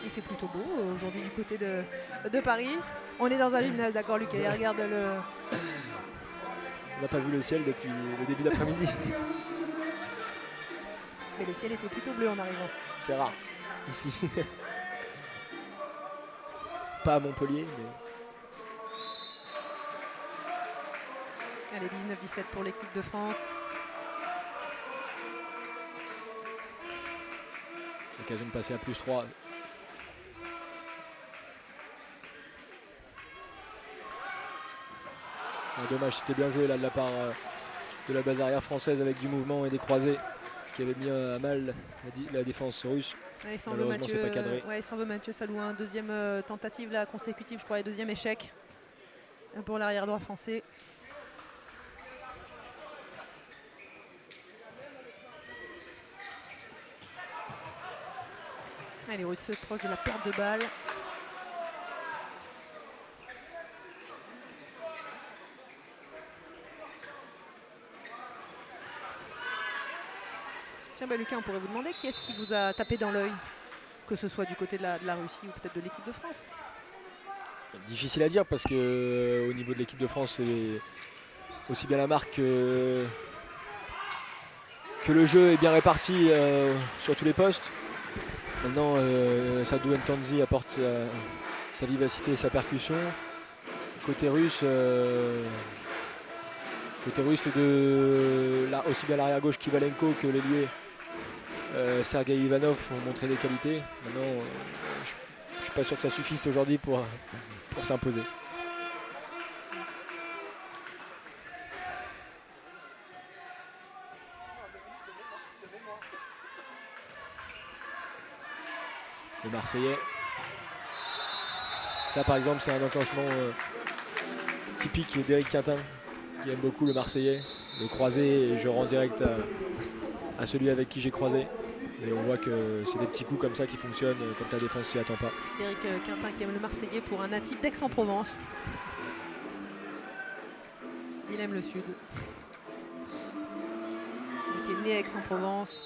Il fait plutôt beau aujourd'hui du côté de Paris. On est dans un gymnase, d'accord Lucas, et regarde le... On n'a pas vu le ciel depuis le début d'après-midi. Mais le ciel était plutôt bleu en arrivant. C'est rare, ici. Pas à Montpellier, mais... Allez, 19-17 pour l'équipe de France. Occasion de passer à +3. Dommage, c'était bien joué là de la part de la base arrière française avec du mouvement et des croisés qui avaient mis à mal la défense russe. Allez, s'en veut Mathieu Salouin, deuxième tentative là, consécutive, je crois, et deuxième échec pour l'arrière droit français. Les Russes proches de la perte de balle. Tiens, Lucas, on pourrait vous demander qui est-ce qui vous a tapé dans l'œil, que ce soit du côté de la Russie ou peut-être de l'équipe de France. Difficile à dire parce que au niveau de l'équipe de France, c'est aussi bien la marque que le jeu est bien réparti sur tous les postes. Maintenant, Sadou Ntanzi apporte sa vivacité et sa percussion. Côté russe, Côté russe, aussi bien l'arrière-gauche Kivalenko que l'ailier Sergei Ivanov ont montré des qualités. Maintenant, je ne suis pas sûr que ça suffise aujourd'hui pour s'imposer. Le Marseillais. Ça par exemple c'est un enclenchement typique d'Éric Quintin qui aime beaucoup le Marseillais. Le croiser et je rends direct à celui avec qui j'ai croisé. Et on voit que c'est des petits coups comme ça qui fonctionnent quand la défense s'y attend pas. Éric Quintin qui aime le Marseillais pour un natif d'Aix-en-Provence. Il aime le Sud. Donc il est né à Aix-en-Provence.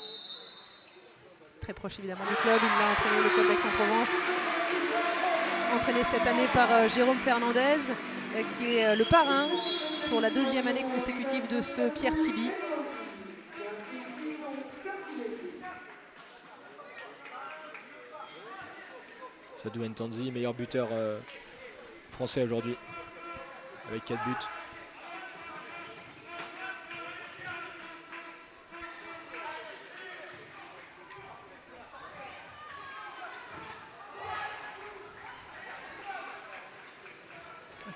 Très proche évidemment du club. Il a entraîné le club d'Aix-en-Provence. Entraîné cette année par Jérôme Fernandez, qui est le parrain pour la 2e année consécutive de ce Pierre Tiby. Sadou Ntanzi, meilleur buteur français aujourd'hui, avec 4 buts.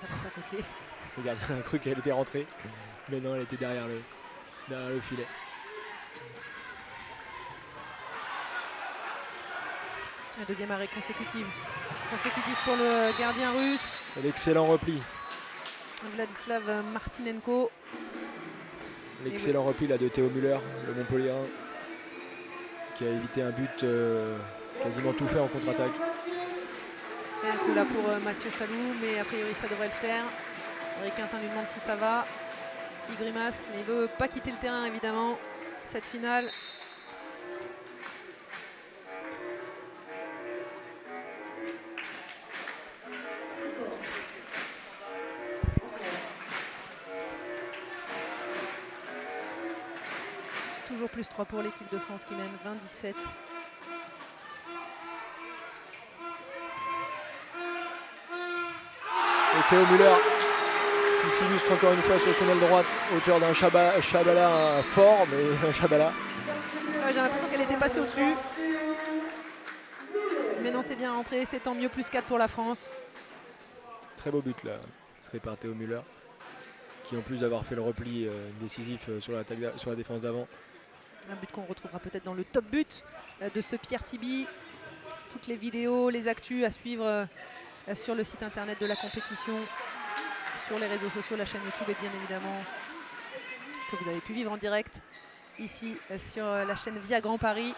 Ça passe à côté. Le gardien a cru qu'elle était rentrée, mais non, elle était derrière le filet. Un 2e arrêt consécutif pour le gardien russe. L'excellent repli. Vladislav Martinenko. L'excellent repli là, de Théo Müller, le Montpellierin, qui a évité un but quasiment tout fait en contre-attaque. Un coup là pour Mathieu Salou, mais a priori ça devrait le faire. Éric Quintin lui demande si ça va. Il grimace, mais il ne veut pas quitter le terrain évidemment. Cette finale. Toujours +3 pour l'équipe de France qui mène 20-17. Et Théo Müller qui s'illustre encore une fois sur son aile droite, auteur d'un Chabala fort, mais un Chabala. Ouais, j'ai l'impression qu'elle était passée au-dessus. Mais non, c'est bien rentré, c'est tant mieux, +4 pour la France. Très beau but là, serait par Théo Müller, qui en plus d'avoir fait le repli décisif sur la défense d'avant. Un but qu'on retrouvera peut-être dans le top but de ce Pierre Tiby. Toutes les vidéos, les actus à suivre sur le site internet de la compétition, sur les réseaux sociaux, la chaîne YouTube et bien évidemment que vous avez pu vivre en direct ici sur la chaîne Via Grand Paris.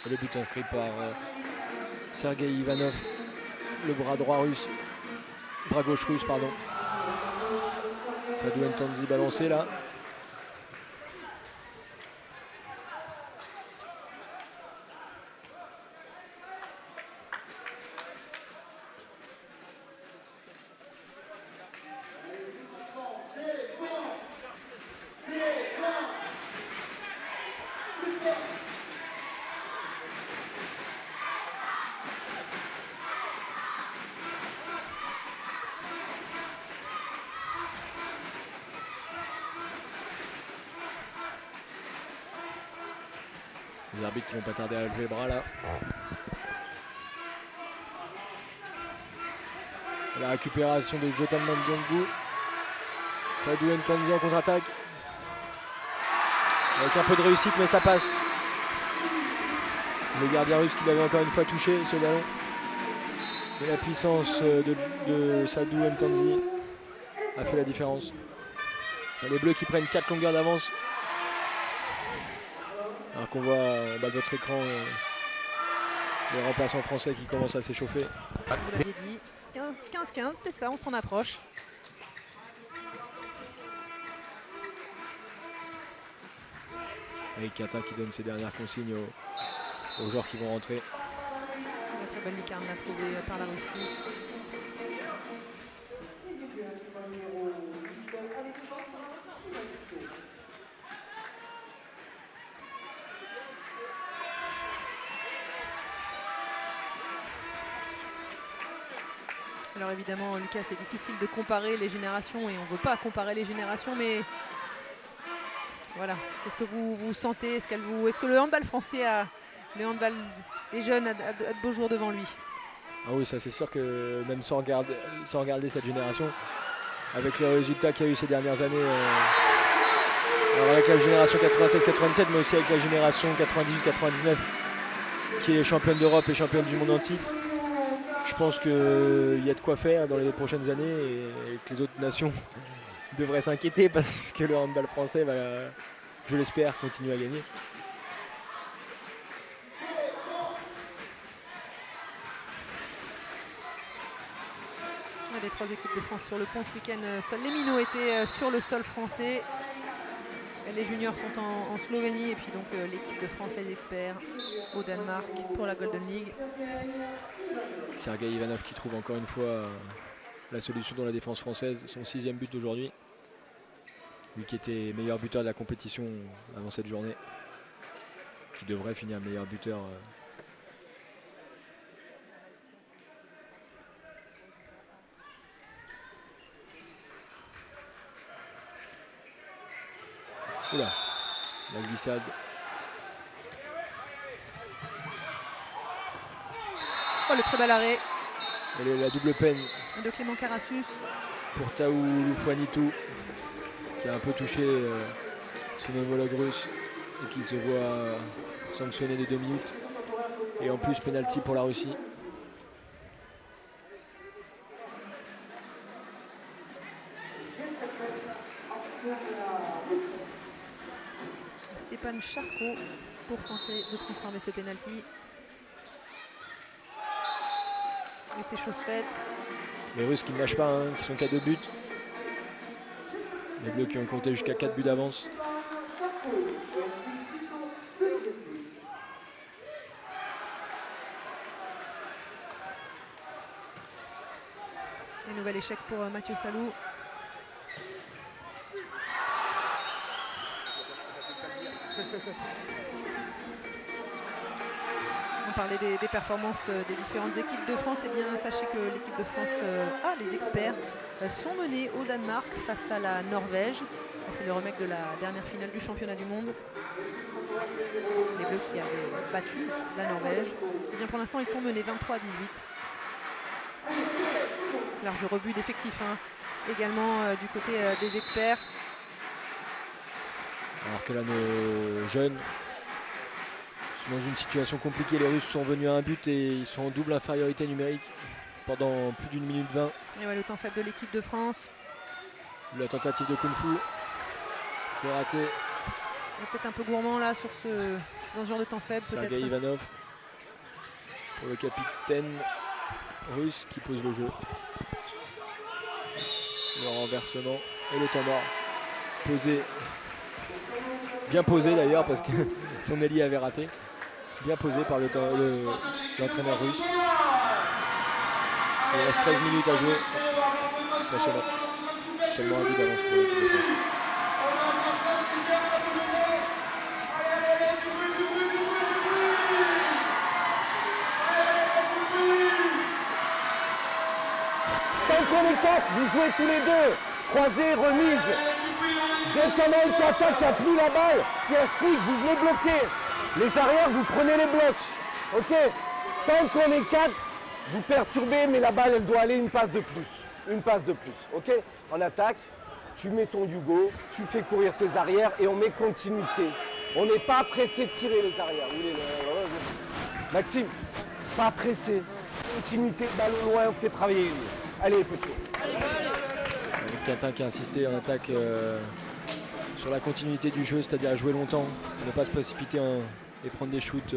Et le but inscrit par Sergei Ivanov, le bras gauche russe pardon. Sadou Ntanzi balancé là. Les arbitres qui vont pas tarder à lever le bras là. La récupération de Jotan Mandiongu. Sadou Ntanzi en contre-attaque. Avec un peu de réussite mais ça passe. Le gardien russe qui l'avait encore une fois touché ce ballon. Et la puissance de Sadou Ntanzi a fait la différence. Et les Bleus qui prennent 4 longueurs d'avance. Alors qu'on voit en bas de votre écran les remplaçants français qui commencent à s'échauffer. Vous l'aviez dit, 15-15, c'est ça, on s'en approche. Et Quintin qui donne ses dernières consignes aux joueurs qui vont rentrer. Une très bonne lucarne à trouver par la Russie. Alors évidemment, Lucas, c'est difficile de comparer les générations et on ne veut pas comparer les générations, mais voilà. Qu'est-ce que vous sentez? Est-ce que le handball français le handball des jeunes a de beaux jours devant lui? Ah oui, ça c'est sûr que même sans regarder cette génération, avec les résultats qu'il y a eu ces dernières années, alors avec la génération 96-97, mais aussi avec la génération 98-99, qui est championne d'Europe et championne du monde en titre, je pense qu'il y a de quoi faire dans les prochaines années et que les autres nations devraient s'inquiéter parce que le handball français va, je l'espère, continuer à gagner. Les 3 équipes de France sur le pont ce week-end. Seuls les minots étaient sur le sol français. Et les juniors sont en Slovénie et puis donc l'équipe de France les experts au Danemark pour la Golden League. Sergei Ivanov qui trouve encore une fois la solution dans la défense française, son 6e but d'aujourd'hui. Lui qui était meilleur buteur de la compétition avant cette journée, qui devrait finir meilleur buteur. Oula, la glissade. Oh, le très bel arrêt. Et la double peine de Clément Carassus. Pour Taou Lufouanitou, qui a un peu touché son homologue russe et qui se voit sanctionné de 2 minutes. Et en plus, penalty pour la Russie. Stéphane Charcot pour tenter de transformer ce penalty. Et c'est chose faite. Les Russes qui ne lâchent pas, hein, qui sont qu'à 2 buts. Les Bleus qui ont compté jusqu'à 4 buts d'avance. Un nouvel échec pour Mathieu Salou. On parlait des performances des différentes équipes de France. Eh bien, sachez que l'équipe de France, les experts, sont menés au Danemark face à la Norvège. C'est le remake de la dernière finale du championnat du monde. Les Bleus qui avaient battu la Norvège. Eh bien, pour l'instant, ils sont menés 23 à 18. Large revue d'effectifs hein, également du côté des experts. Alors que là, nos jeunes sont dans une situation compliquée. Les Russes sont venus à un but et ils sont en double infériorité numérique pendant plus d'1 minute 20. Et ouais, le temps faible de l'équipe de France. La tentative de Kung Fu, c'est raté. Peut-être un peu gourmand là dans ce genre de temps faible. Sergei Ivanov pour le capitaine russe qui pose le jeu. Le renversement et le temps mort. Posé. Bien posé d'ailleurs parce que son ailier avait raté. Bien posé par l'entraîneur russe. Il reste 13 minutes à jouer dans ce match. Seulement un but d'avance pour l'équipe de France. Tant qu'on est 4, vous jouez tous les deux. Croisé, remise. Dès qu'il y en a un qui attaque, qui n'a plus la balle, c'est un strict, vous venez bloquer. Les arrières, vous prenez les blocs. Ok. Tant qu'on est 4, vous perturbez, mais la balle, elle doit aller une passe de plus. Une passe de plus. Ok. En attaque, tu mets ton Hugo, tu fais courir tes arrières et on met continuité. On n'est pas pressé de tirer les arrières. Maxime, pas pressé. Continuité, balle au loin, on fait travailler. Allez, petit. Quentin qui a insisté en attaque sur la continuité du jeu, c'est-à-dire à jouer longtemps, ne pas se précipiter et prendre des shoots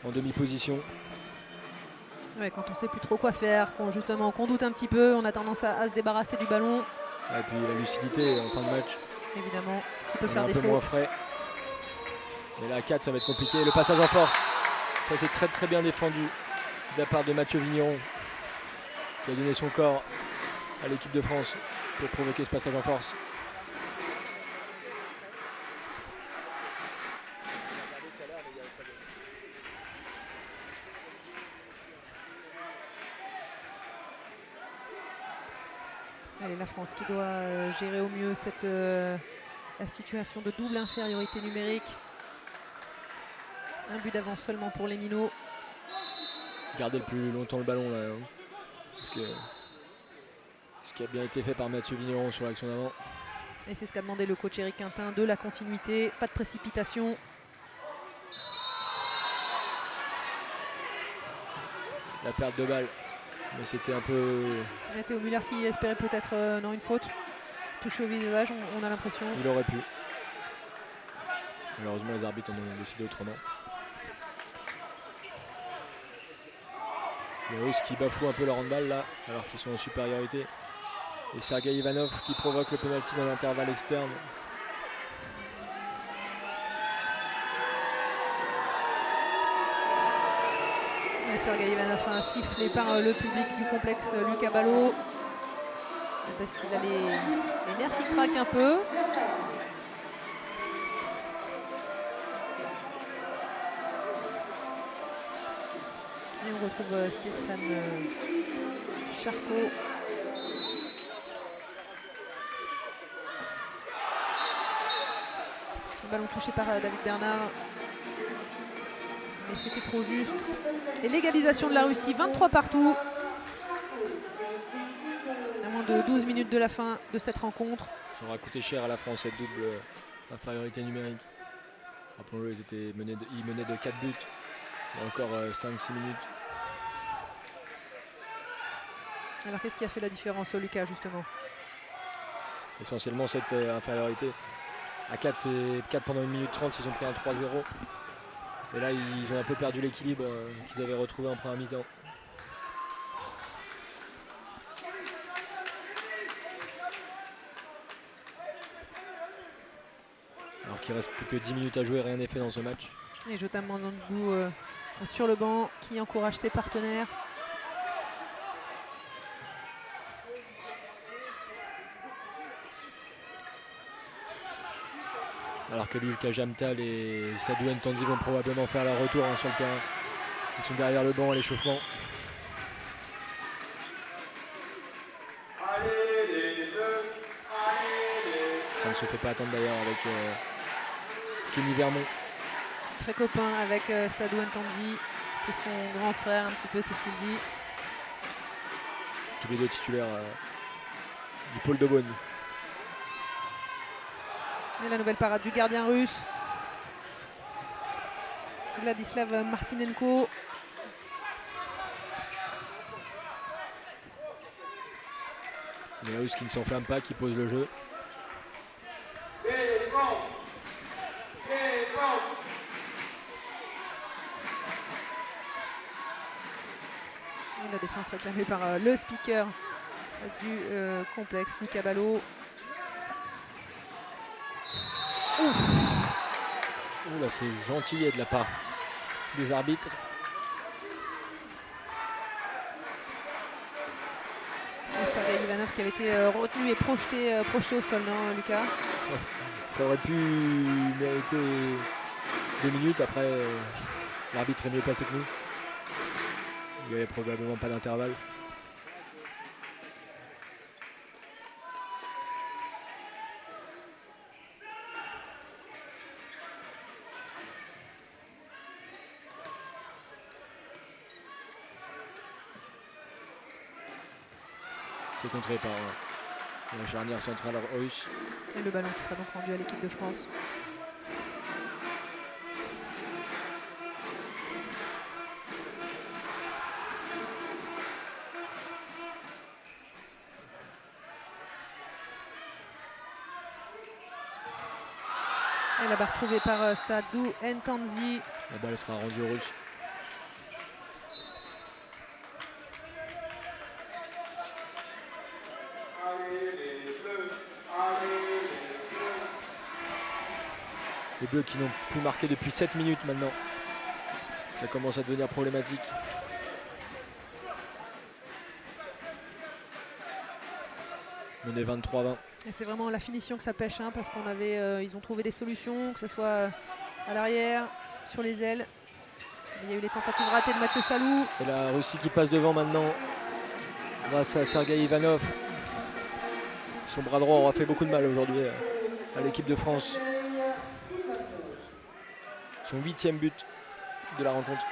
en demi-position. Ouais, quand on ne sait plus trop quoi faire, qu'on doute un petit peu, on a tendance à se débarrasser du ballon. Et puis la lucidité en fin de match. Évidemment, qui peut on faire est défaut. Un peu moins frais. Mais là, à 4, ça va être compliqué. Le passage en force, ça c'est très très bien défendu de la part de Mathieu Vigneron, qui a donné son corps à l'équipe de France pour provoquer ce passage en force. Allez, la France qui doit gérer au mieux la situation de double infériorité numérique. Un but d'avance seulement pour les Minots. Garder le plus longtemps le ballon là. Hein. Parce que ce qui a bien été fait par Mathieu Vigneron sur l'action d'avant. Et c'est ce qu'a demandé le coach Éric Quintin, de la continuité, pas de précipitation. La perte de balle, mais c'était un peu... Théo Müller qui espérait peut-être une faute. Touché au visage, on a l'impression. Il aurait pu. Malheureusement, les arbitres en ont décidé autrement. Les Russes qui bafouent un peu leur handball là, alors qu'ils sont en supériorité. Et Sergei Ivanov qui provoque le pénalty dans l'intervalle externe. Sergei Ivanov a sifflé par le public du complexe Lucas Ballot. Parce qu'il a les nerfs qui craquent un peu. Et on retrouve Stéphane Charcot. Ballon touché par David Bernard. Mais c'était trop juste. Et l'égalisation de la Russie, 23 partout. À moins de 12 minutes de la fin de cette rencontre. Ça aura coûté cher à la France cette double infériorité numérique. Rappelons-le, ils menaient de 4 buts. Il y a encore 5-6 minutes. Alors qu'est-ce qui a fait la différence, Lucas, justement? Essentiellement cette infériorité. À 4, c'est 4 pendant 1 minute 30, ils ont pris un 3-0. Et là, ils ont un peu perdu l'équilibre qu'ils avaient retrouvé en première mi-temps. Alors qu'il reste plus que 10 minutes à jouer, rien n'est fait dans ce match. Et Jotam Mandandou sur le banc qui encourage ses partenaires. Alors que Lucas Jamtal et Sadou Ntanzi vont probablement faire leur retour sur le terrain. Ils sont derrière le banc à l'échauffement. Ça ne se fait pas attendre d'ailleurs avec Kenny Vermont. Très copain avec Sadou Ntanzi. C'est son grand frère un petit peu, c'est ce qu'il dit. Tous les deux titulaires du pôle de Beaune. Et la nouvelle parade du gardien russe. Vladislav Martinenko. Les Russes qui ne s'enflamment pas, qui posent le jeu. Et la défense réclamée par le speaker du complexe, Lucas Ballot. Oh là, c'est gentil de la part des arbitres. Et Sergei Ivanov qui avait été retenu et projeté au sol, non Lucas? Ça aurait pu mériter 2 minutes. Après, l'arbitre est mieux passé que nous. Il n'y avait probablement pas d'intervalle. C'est contré par la charnière centrale russe. Et le ballon qui sera donc rendu à l'équipe de France. Et la barre retrouvée par Sadou Ntanzi. La balle sera rendue aux Russes. Les Bleus qui n'ont plus marqué depuis 7 minutes maintenant. Ça commence à devenir problématique. On est 23-20. Et c'est vraiment la finition que ça pêche, hein, parce qu'on avait, ils ont trouvé des solutions, que ce soit à l'arrière, sur les ailes. Il y a eu les tentatives ratées de Mathieu Salou. Et la Russie qui passe devant maintenant grâce à Sergei Ivanov. Son bras droit aura fait beaucoup de mal aujourd'hui à l'équipe de France. Son 8e but de la rencontre.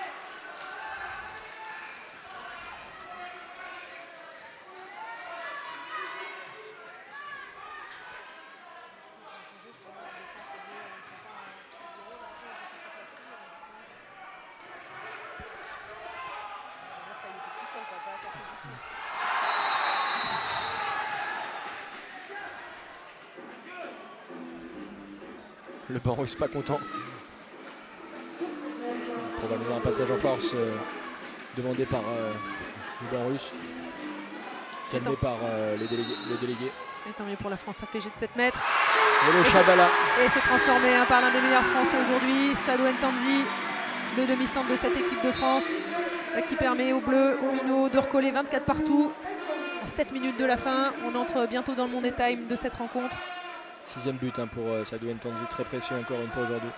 Le banc russe pas content. Probablement un passage en force demandé par le banc russe. Calmé par le délégué. Et tant mieux pour la France, ça fait jet de 7 mètres. Et le Chabala. Et c'est transformé par l'un des meilleurs Français aujourd'hui, Sadou Ntanzi, le demi-centre de cette équipe de France, qui permet aux Bleus, aux Minots de recoller 24 partout. À 7 minutes de la fin, on entre bientôt dans le Money Time de cette rencontre. 6e but pour Sadou Ntanzi, très précieux encore une fois aujourd'hui.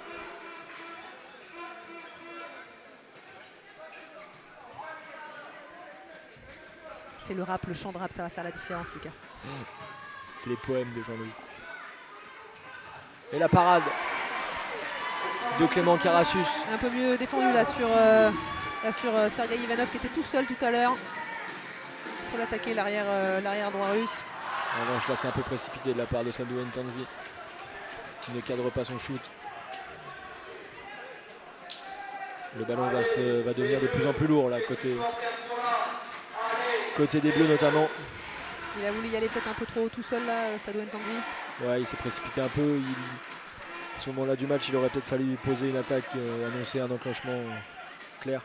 C'est le rap, le chant de rap, ça va faire la différence, Lucas. C'est les poèmes de Jean-Louis. Et la parade de Clément Carassus. Un peu mieux défendu là sur Sergei Ivanov qui était tout seul tout à l'heure. Il faut l'attaquer l'arrière droit russe. En revanche, là, c'est un peu précipité de la part de Sadou Ntanzi, qui ne cadre pas son shoot. Le ballon va devenir de plus en plus lourd là, côté des Bleus notamment. Il a voulu y aller peut-être un peu trop tout seul là, Sadou Ntanzi. Ouais, il s'est précipité un peu. À ce moment-là du match, il aurait peut-être fallu poser une attaque, annoncer un enclenchement clair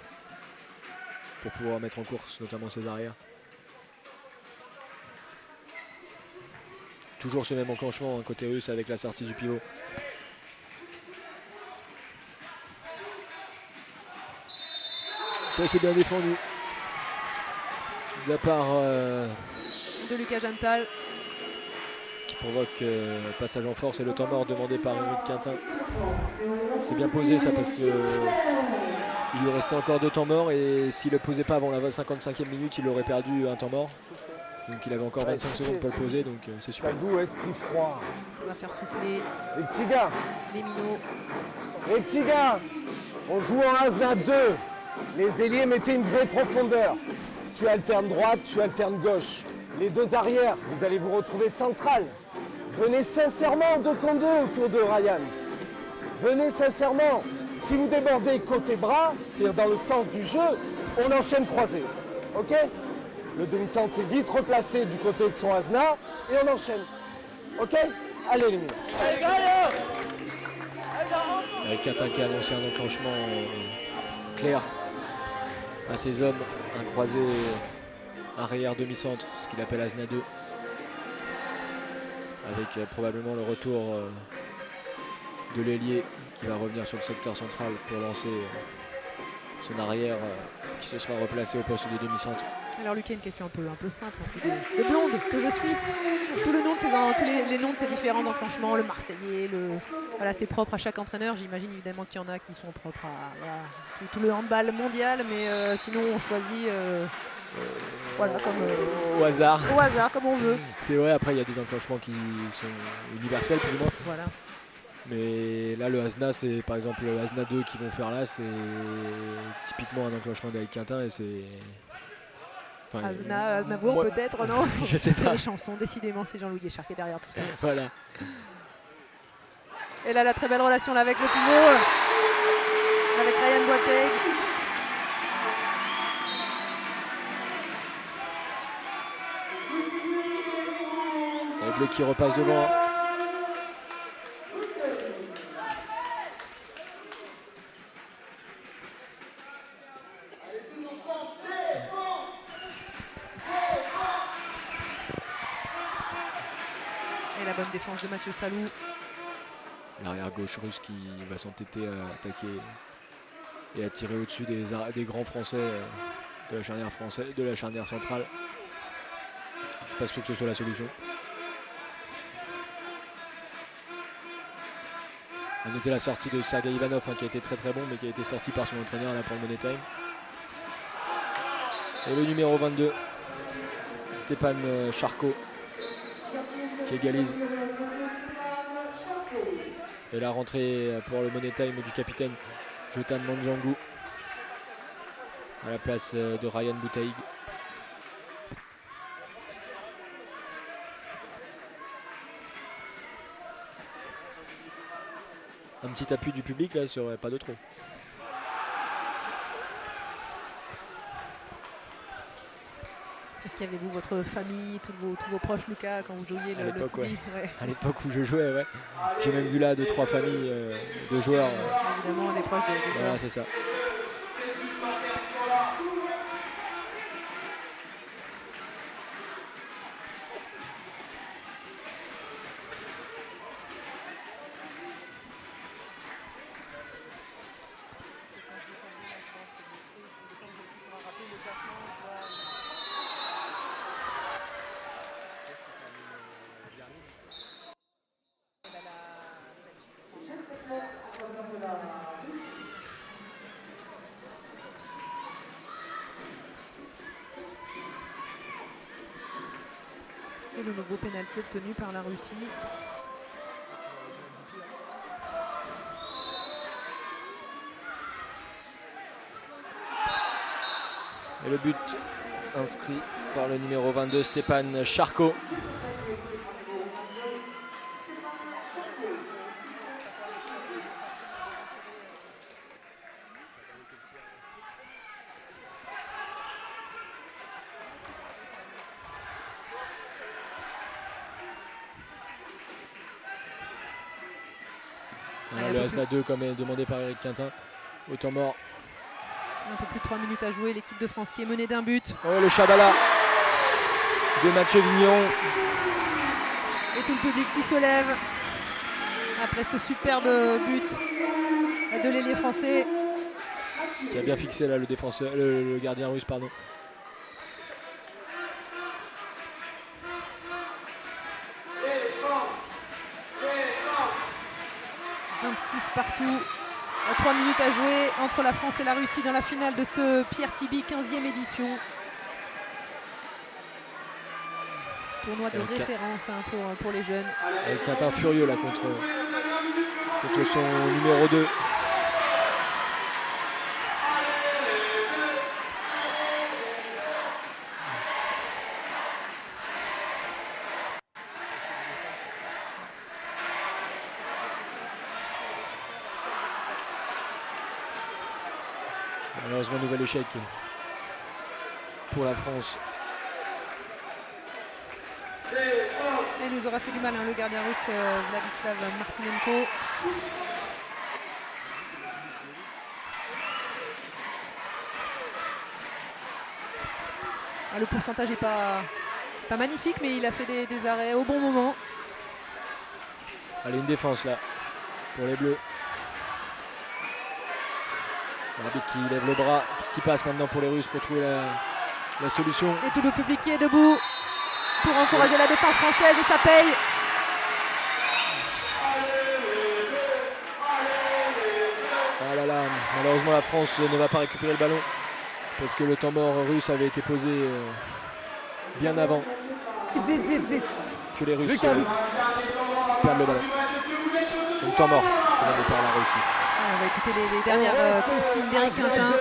pour pouvoir mettre en course notamment ses arrières. Toujours ce même enclenchement côté russe avec la sortie du pivot. Ça c'est bien défendu de la part de Lucas Jantal. Qui provoque passage en force et le temps mort demandé par Eric Quintin. C'est bien posé ça parce que il lui restait encore 2 temps morts et s'il ne le posait pas avant la 55e minute, il aurait perdu un temps mort. Donc il avait encore 25 secondes pour le poser, donc c'est super. Sadou, esprit froid. Ça va faire souffler Les petits gars, les minots. les petits gars, on joue en Asna 2. Les ailiers mettaient une vraie profondeur. Tu alternes droite, tu alternes gauche. Les 2 arrières, vous allez vous retrouver central. Venez sincèrement 2 contre 2 autour de Ryan. Venez sincèrement. Si vous débordez côté bras, c'est-à-dire dans le sens du jeu, on enchaîne croisé. Ok ? Le demi-centre s'est vite replacé du côté de son Asna et on enchaîne. Ok ? Allez les minots. Avec Quintin qui a annoncé un enclenchement clair à ses hommes, un croisé arrière demi-centre, ce qu'il appelle Asna 2. Avec probablement le retour de l'ailier qui va revenir sur le secteur central pour lancer son arrière qui se sera replacé au poste de demi-centre. Alors Lucas, une question un peu simple, un peu de blonde que je suis. Tous les noms de ces différents enclenchements, le Marseillais, voilà, c'est propre à chaque entraîneur. J'imagine évidemment qu'il y en a qui sont propres à voilà, tout le handball mondial, mais sinon on choisit voilà, comme, au hasard. Au hasard, comme on veut. C'est vrai, après il y a des enclenchements qui sont universels plus ou moins. Voilà. Mais là le Asna, c'est par exemple le Asna 2 qu'ils vont faire là, c'est typiquement un enclenchement d'Eric Quintin et c'est... Enfin, Aznavour peut-être, non? Je sais pas. C'est les chansons, décidément c'est Jean-Louis Guéchard qui est derrière tout ça. Voilà. Et là la très belle relation là, avec le pivot, avec Ryan Boateng. Les Bleus qui repasse devant. Et la bonne défense de Mathieu Salou. L'arrière gauche russe qui va s'entêter à attaquer et à tirer au-dessus des grands Français de la charnière centrale. Je suis pas sûr que ce soit la solution. On a noté la sortie de Sergei Ivanov qui a été très bon mais qui a été sorti par son entraîneur là pour le Money Time. Et le numéro 22, Stéphane Charcot. qui égalise. Et la rentrée pour le money time du capitaine Jotan Manjangu à la place de Ryan Boutaïg. Un petit appui du public là sur pas de trop. Est-ce qu'il y avait vous, votre famille, tous vos proches, Lucas, quand vous jouiez le l'époque, Tibi? Ouais. À l'époque où je jouais, ouais. J'ai même vu là 2-3 familles de joueurs. Évidemment, des proches des joueurs. Voilà, c'est ça. Et le nouveau pénalty obtenu par la Russie. Et le but inscrit par le numéro 22, Stéphane Charcot. Le Asna 2 comme est demandé par Eric Quintin. Au temps mort. Un peu plus de 3 minutes à jouer. L'équipe de France qui est menée d'un but. Oh, le Chabala de Mathieu Vigneron. Et tout le public qui se lève après ce superbe but de l'ailier français. Qui a bien fixé là le défenseur, le gardien russe, pardon. Partout, 3 minutes à jouer entre la France et la Russie dans la finale de ce Pierre Tibi 15e édition. Tournoi de référence pour les jeunes. Avec Quintin furieux là contre son numéro 2. Malheureusement, nouvel échec pour la France. Et il nous aura fait du mal, hein, le gardien russe Vladislav Martinenko. Le pourcentage n'est pas magnifique, mais il a fait des arrêts au bon moment. Allez, une défense là pour les Bleus. L'arbitre qui lève le bras, 6 passes maintenant pour les Russes pour trouver la solution. Et tout le public qui est debout pour encourager la défense française et ça paye. Ah là là, malheureusement la France ne va pas récupérer le ballon parce que le temps mort russe avait été posé bien avant que les Russes perdent le ballon. Donc temps mort par la Russie. On va écouter les dernières consignes d'Eric Quintin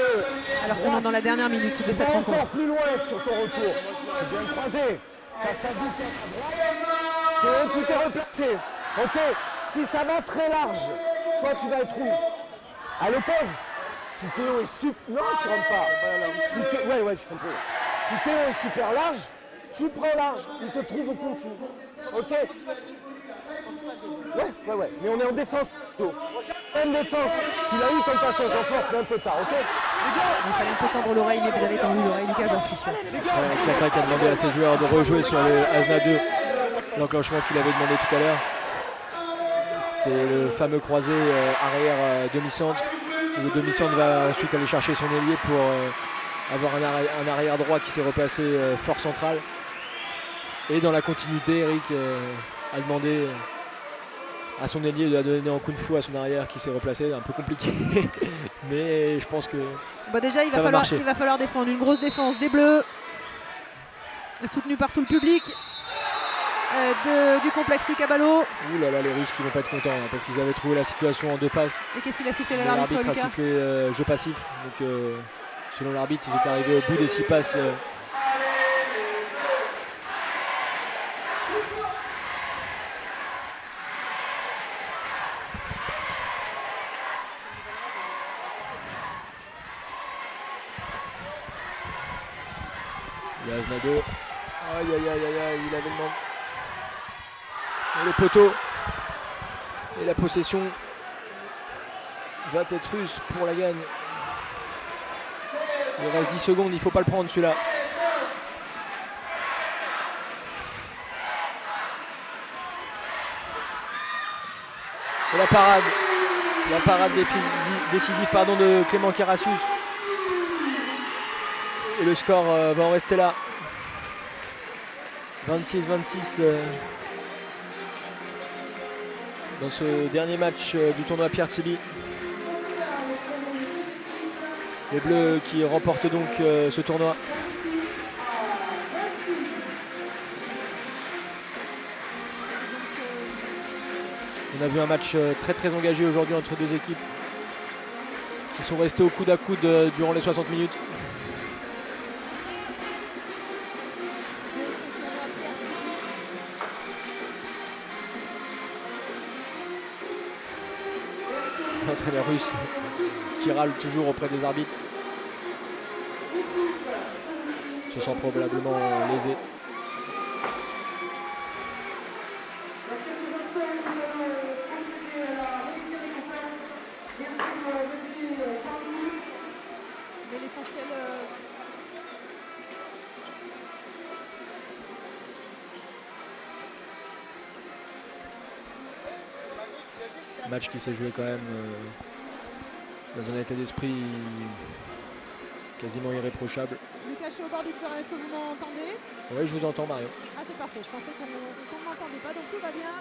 alors qu'on est dans la dernière minute de cette rencontre. Encore plus loin sur ton retour. Tu viens de croiser. Face à Bouquet à droite. Tu t'es replacé. Ok. Si ça va très large, toi tu vas être où? À l'oppose. Si Théo est super... Non, tu rentres pas. Si ouais, j'ai compris. Si Théo est super large, tu prends large. Il te trouve au kung fu. Ok. Ouais. Mais on est en défense. Même défense. Tu l'as eu ton passage en force, mais un peu tard, ok? Il fallait un peu tendre l'oreille, mais vous avez tendu l'oreille, Lucas, j'en suis sûr. Quintin qui a demandé à ses joueurs de rejouer sur le Asna 2, l'enclenchement qu'il avait demandé tout à l'heure. C'est le fameux croisé arrière demi-centre. Le demi-centre va ensuite aller chercher son ailier pour avoir un arrière droit qui s'est replacé fort central. Et dans la continuité, Eric a demandé à son ailier de donner en kung fu à son arrière qui s'est replacé, un peu compliqué. Mais je pense que déjà, il ça va falloir défendre une grosse défense des Bleus, soutenue par tout le public. du complexe Louis Caballo. Ouh là là, les Russes qui vont pas être contents hein, parce qu'ils avaient trouvé la situation en 2 passes. Et qu'est-ce qu'il a sifflé Mais l'arbitre, l'arbitre a Lucas? sifflé jeu passif. Donc selon l'arbitre, ils étaient arrivés au bout des 6 passes. Aznado. Aïe aïe aïe aïe aïe, il avait le manque. Et le poteau. Et la possession va être russe pour la gagne. Il reste 10 secondes, il ne faut pas le prendre celui-là. Et la parade décisive pardon, de Clément Keracius. Et le score va en rester là. 26-26 dans ce dernier match du tournoi Pierre Tiby. Les Bleus qui remportent donc ce tournoi. On a vu un match très engagé aujourd'hui entre deux équipes qui sont restées au coude à coude durant les 60 minutes. L'entraîneur russe qui râle toujours auprès des arbitres. Se sent probablement lésé. Mais l'essentiel. Match qui s'est joué quand même dans un état d'esprit quasiment irréprochable. Lucas, je suis au bord du terrain, est-ce que vous m'entendez? Oui, je vous entends, Marion. Ah, c'est parfait, je pensais qu'on ne m'entendait pas, donc tout va bien.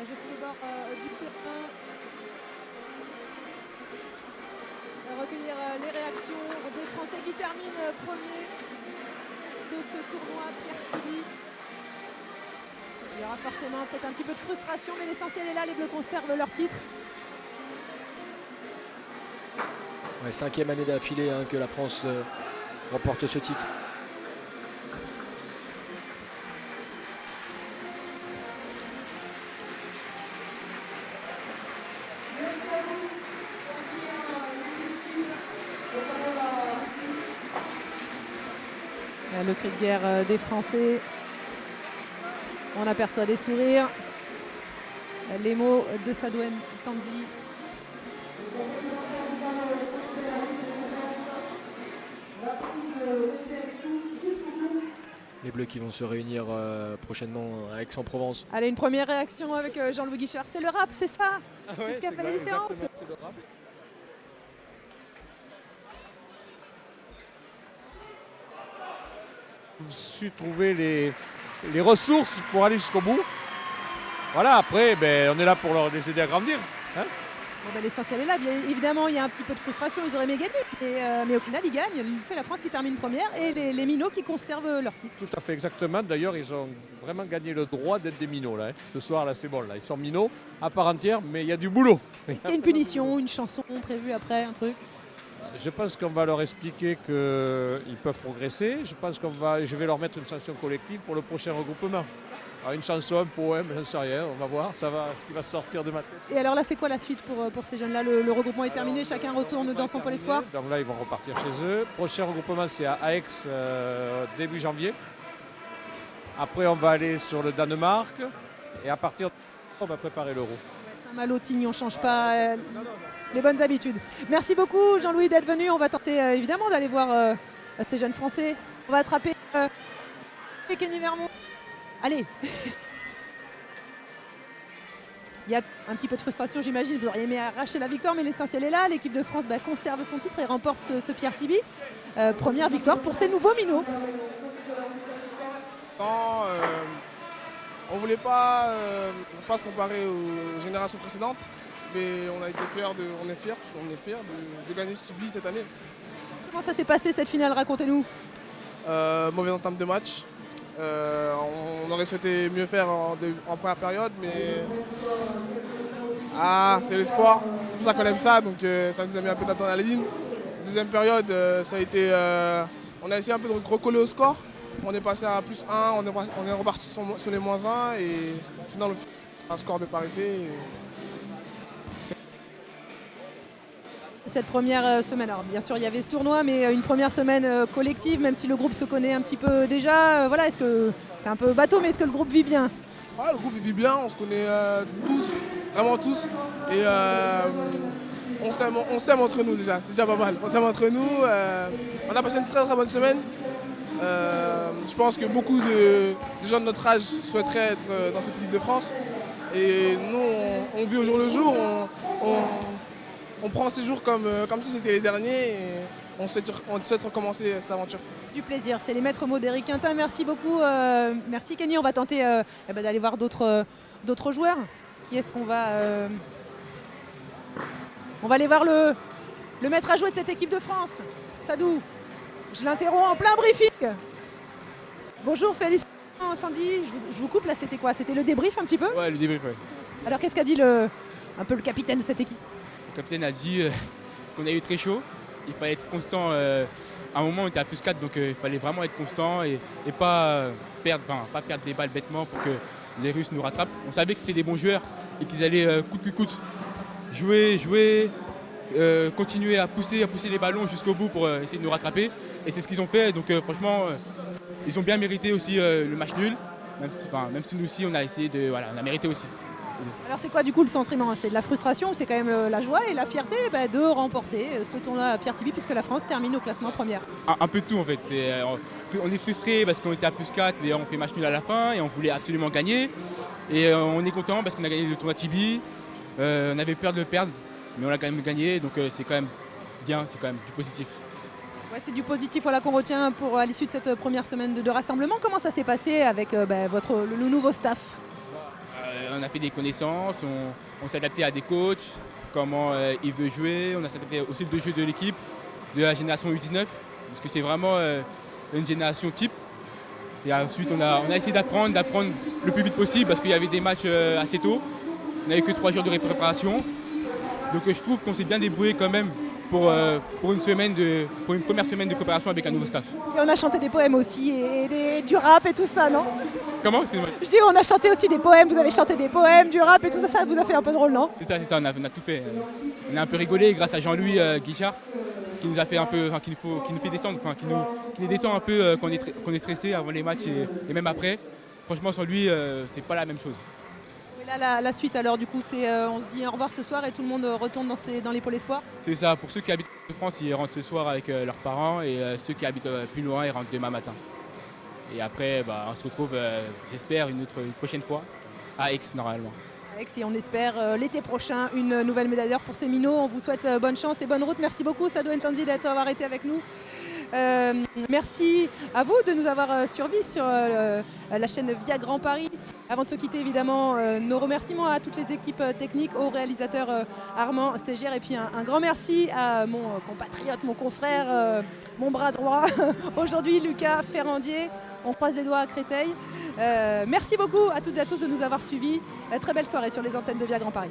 Je suis au bord du terrain. Recueillir les réactions des Français qui terminent premier de ce tournoi Pierre Tiby. Il y aura forcément peut-être un petit peu de frustration, mais l'essentiel est là, les Bleus conservent leur titre. Ouais, 5e année d'affilée hein, que la France remporte ce titre. Le cri de guerre des Français. On aperçoit des sourires. Les mots de Sadouen Tanzi. Les Bleus qui vont se réunir prochainement à Aix-en-Provence. Allez, une première réaction avec Jean-Louis Guichard. C'est le rap, c'est ça? C'est ce qui a fait la différence. Je me suis trouvé les ressources pour aller jusqu'au bout. Voilà, après, on est là pour les aider à grandir. Hein. Bon, l'essentiel est là. Bien évidemment, il y a un petit peu de frustration. Ils auraient aimé gagner. Mais au final, ils gagnent. C'est la France qui termine première et les Minots qui conservent leur titre. Tout à fait, exactement. D'ailleurs, ils ont vraiment gagné le droit d'être des Minots. Là, hein. Ce soir, là, c'est bon. Là. Ils sont Minots à part entière, mais il y a du boulot. Est-ce qu'il y a une punition, une chanson prévue après, un truc? Je pense qu'on va leur expliquer qu'ils peuvent progresser. Je pense je vais leur mettre une sanction collective pour le prochain regroupement. Alors une chanson, un poème, je ne sais rien, on va voir ce qui va sortir de ma tête. Et alors là, c'est quoi la suite pour ces jeunes-là? Le regroupement est terminé, chacun retourne dans son pôle espoir? Donc là, ils vont repartir chez eux. Prochain regroupement, c'est à Aix, début janvier. Après, on va aller sur le Danemark. Et à partir de on va préparer l'Euro. Saint-Malo-Tigny, on ne change pas les bonnes habitudes. Merci beaucoup Jean-Louis d'être venu. On va tenter évidemment d'aller voir ces jeunes Français. On va attraper Kenny Vermont. Allez. Il y a un petit peu de frustration, j'imagine. Vous auriez aimé arracher la victoire, mais l'essentiel est là. L'équipe de France conserve son titre et remporte ce Pierre Tiby. Première victoire pour ces nouveaux Minots. On ne voulait pas se comparer aux générations précédentes, mais on est fiers de gagner ce Tiby cette année. Comment ça s'est passé cette finale? Racontez-nous. Mauvaise entame de match. On aurait souhaité mieux faire en première période, mais c'est l'espoir. C'est pour ça qu'on aime ça, donc ça nous a mis un peu d'adrénaline. Deuxième période, ça a été, on a essayé un peu de recoller au score. On est passé à +1, on est reparti sur les -1 et au final on fait un score de parité. Cette première semaine, alors bien sûr il y avait ce tournoi, mais une première semaine collective, même si le groupe se connaît un petit peu déjà, voilà, est-ce que c'est un peu bateau, mais est-ce que le groupe vit bien? Le groupe vit bien, on se connaît tous, vraiment tous, et on s'aime entre nous déjà, c'est déjà pas mal. On s'aime entre nous, on a passé une très très bonne semaine. Je pense que beaucoup de gens de notre âge souhaiteraient être dans cette équipe de France, et nous on vit au jour le jour. On prend ces jours comme si c'était les derniers et on souhaite recommencer cette aventure. Du plaisir, c'est les maîtres mots d'Éric Quintin. Merci beaucoup. Merci Kenny. On va tenter d'aller voir d'autres joueurs. Qui est-ce qu'on va... On va aller voir le maître à jouer de cette équipe de France, Sadou. Je l'interromps en plein briefing. Bonjour, félicitations Sandy. Je vous coupe là, c'était quoi? C'était le débrief un petit peu? Ouais, le débrief, ouais. Alors qu'est-ce qu'a dit un peu le capitaine de cette équipe? Le capitaine a dit qu'on a eu très chaud, il fallait être constant. À un moment, on était à +4, donc il fallait vraiment être constant et pas perdre des balles bêtement pour que les Russes nous rattrapent. On savait que c'était des bons joueurs et qu'ils allaient coûte que coûte jouer, continuer à pousser les ballons jusqu'au bout pour essayer de nous rattraper. Et c'est ce qu'ils ont fait. Donc franchement, ils ont bien mérité aussi le match nul, même si nous aussi on a essayé on a mérité aussi. Alors c'est quoi du coup le sentiment? C'est de la frustration ou c'est quand même la joie et la fierté de remporter ce tournoi à Pierre Tiby puisque la France termine au classement première? Un peu de tout en fait. On est frustré parce qu'on était à +4 et on fait match nul à la fin et on voulait absolument gagner. Et on est content parce qu'on a gagné le tournoi Tiby. On avait peur de le perdre, mais on l'a quand même gagné, donc c'est quand même bien, c'est quand même du positif. Ouais, c'est du positif qu'on retient à l'issue de cette première semaine de rassemblement. Comment ça s'est passé avec le nouveau staff? On a fait des connaissances, on s'est adapté à des coachs, comment ils veulent jouer, on a s'adapté aussi au jeu de l'équipe, de la génération U19, parce que c'est vraiment une génération type. Et ensuite on a essayé d'apprendre le plus vite possible parce qu'il y avait des matchs assez tôt. On n'avait que 3 jours de préparation. Donc je trouve qu'on s'est bien débrouillé quand même pour une première semaine de préparation avec un nouveau staff. Et on a chanté des poèmes aussi et du rap et tout ça, non? Comment? Excuse-moi. Je dis on a chanté aussi des poèmes, vous avez chanté des poèmes, du rap et tout ça, ça vous a fait un peu drôle, non? C'est ça, on a tout fait. On a un peu rigolé grâce à Jean-Louis Guichard qui nous a fait un peu, qui nous fait descendre, qui nous détend un peu quand on est stressé avant les matchs et même après. Franchement sans lui, c'est pas la même chose. Et là, la suite alors du coup, c'est on se dit au revoir ce soir et tout le monde retourne dans les pôles espoirs? C'est ça, pour ceux qui habitent en France, ils rentrent ce soir avec leurs parents et ceux qui habitent plus loin, ils rentrent demain matin. Et après, on se retrouve, j'espère, une prochaine fois à Aix normalement. Aix, et on espère l'été prochain une nouvelle médaille d'or pour ces minots. On vous souhaite bonne chance et bonne route. Merci beaucoup Sadou Ntandi d'avoir été avec nous. Merci à vous de nous avoir suivis sur la chaîne Via Grand Paris. Avant de se quitter, évidemment, nos remerciements à toutes les équipes techniques, au réalisateur Armand Stégière, et puis un grand merci à mon compatriote, mon confrère, mon bras droit, aujourd'hui Lucas Ferrandier. On croise les doigts à Créteil. Merci beaucoup à toutes et à tous de nous avoir suivis. Très belle soirée sur les antennes de Via Grand Paris.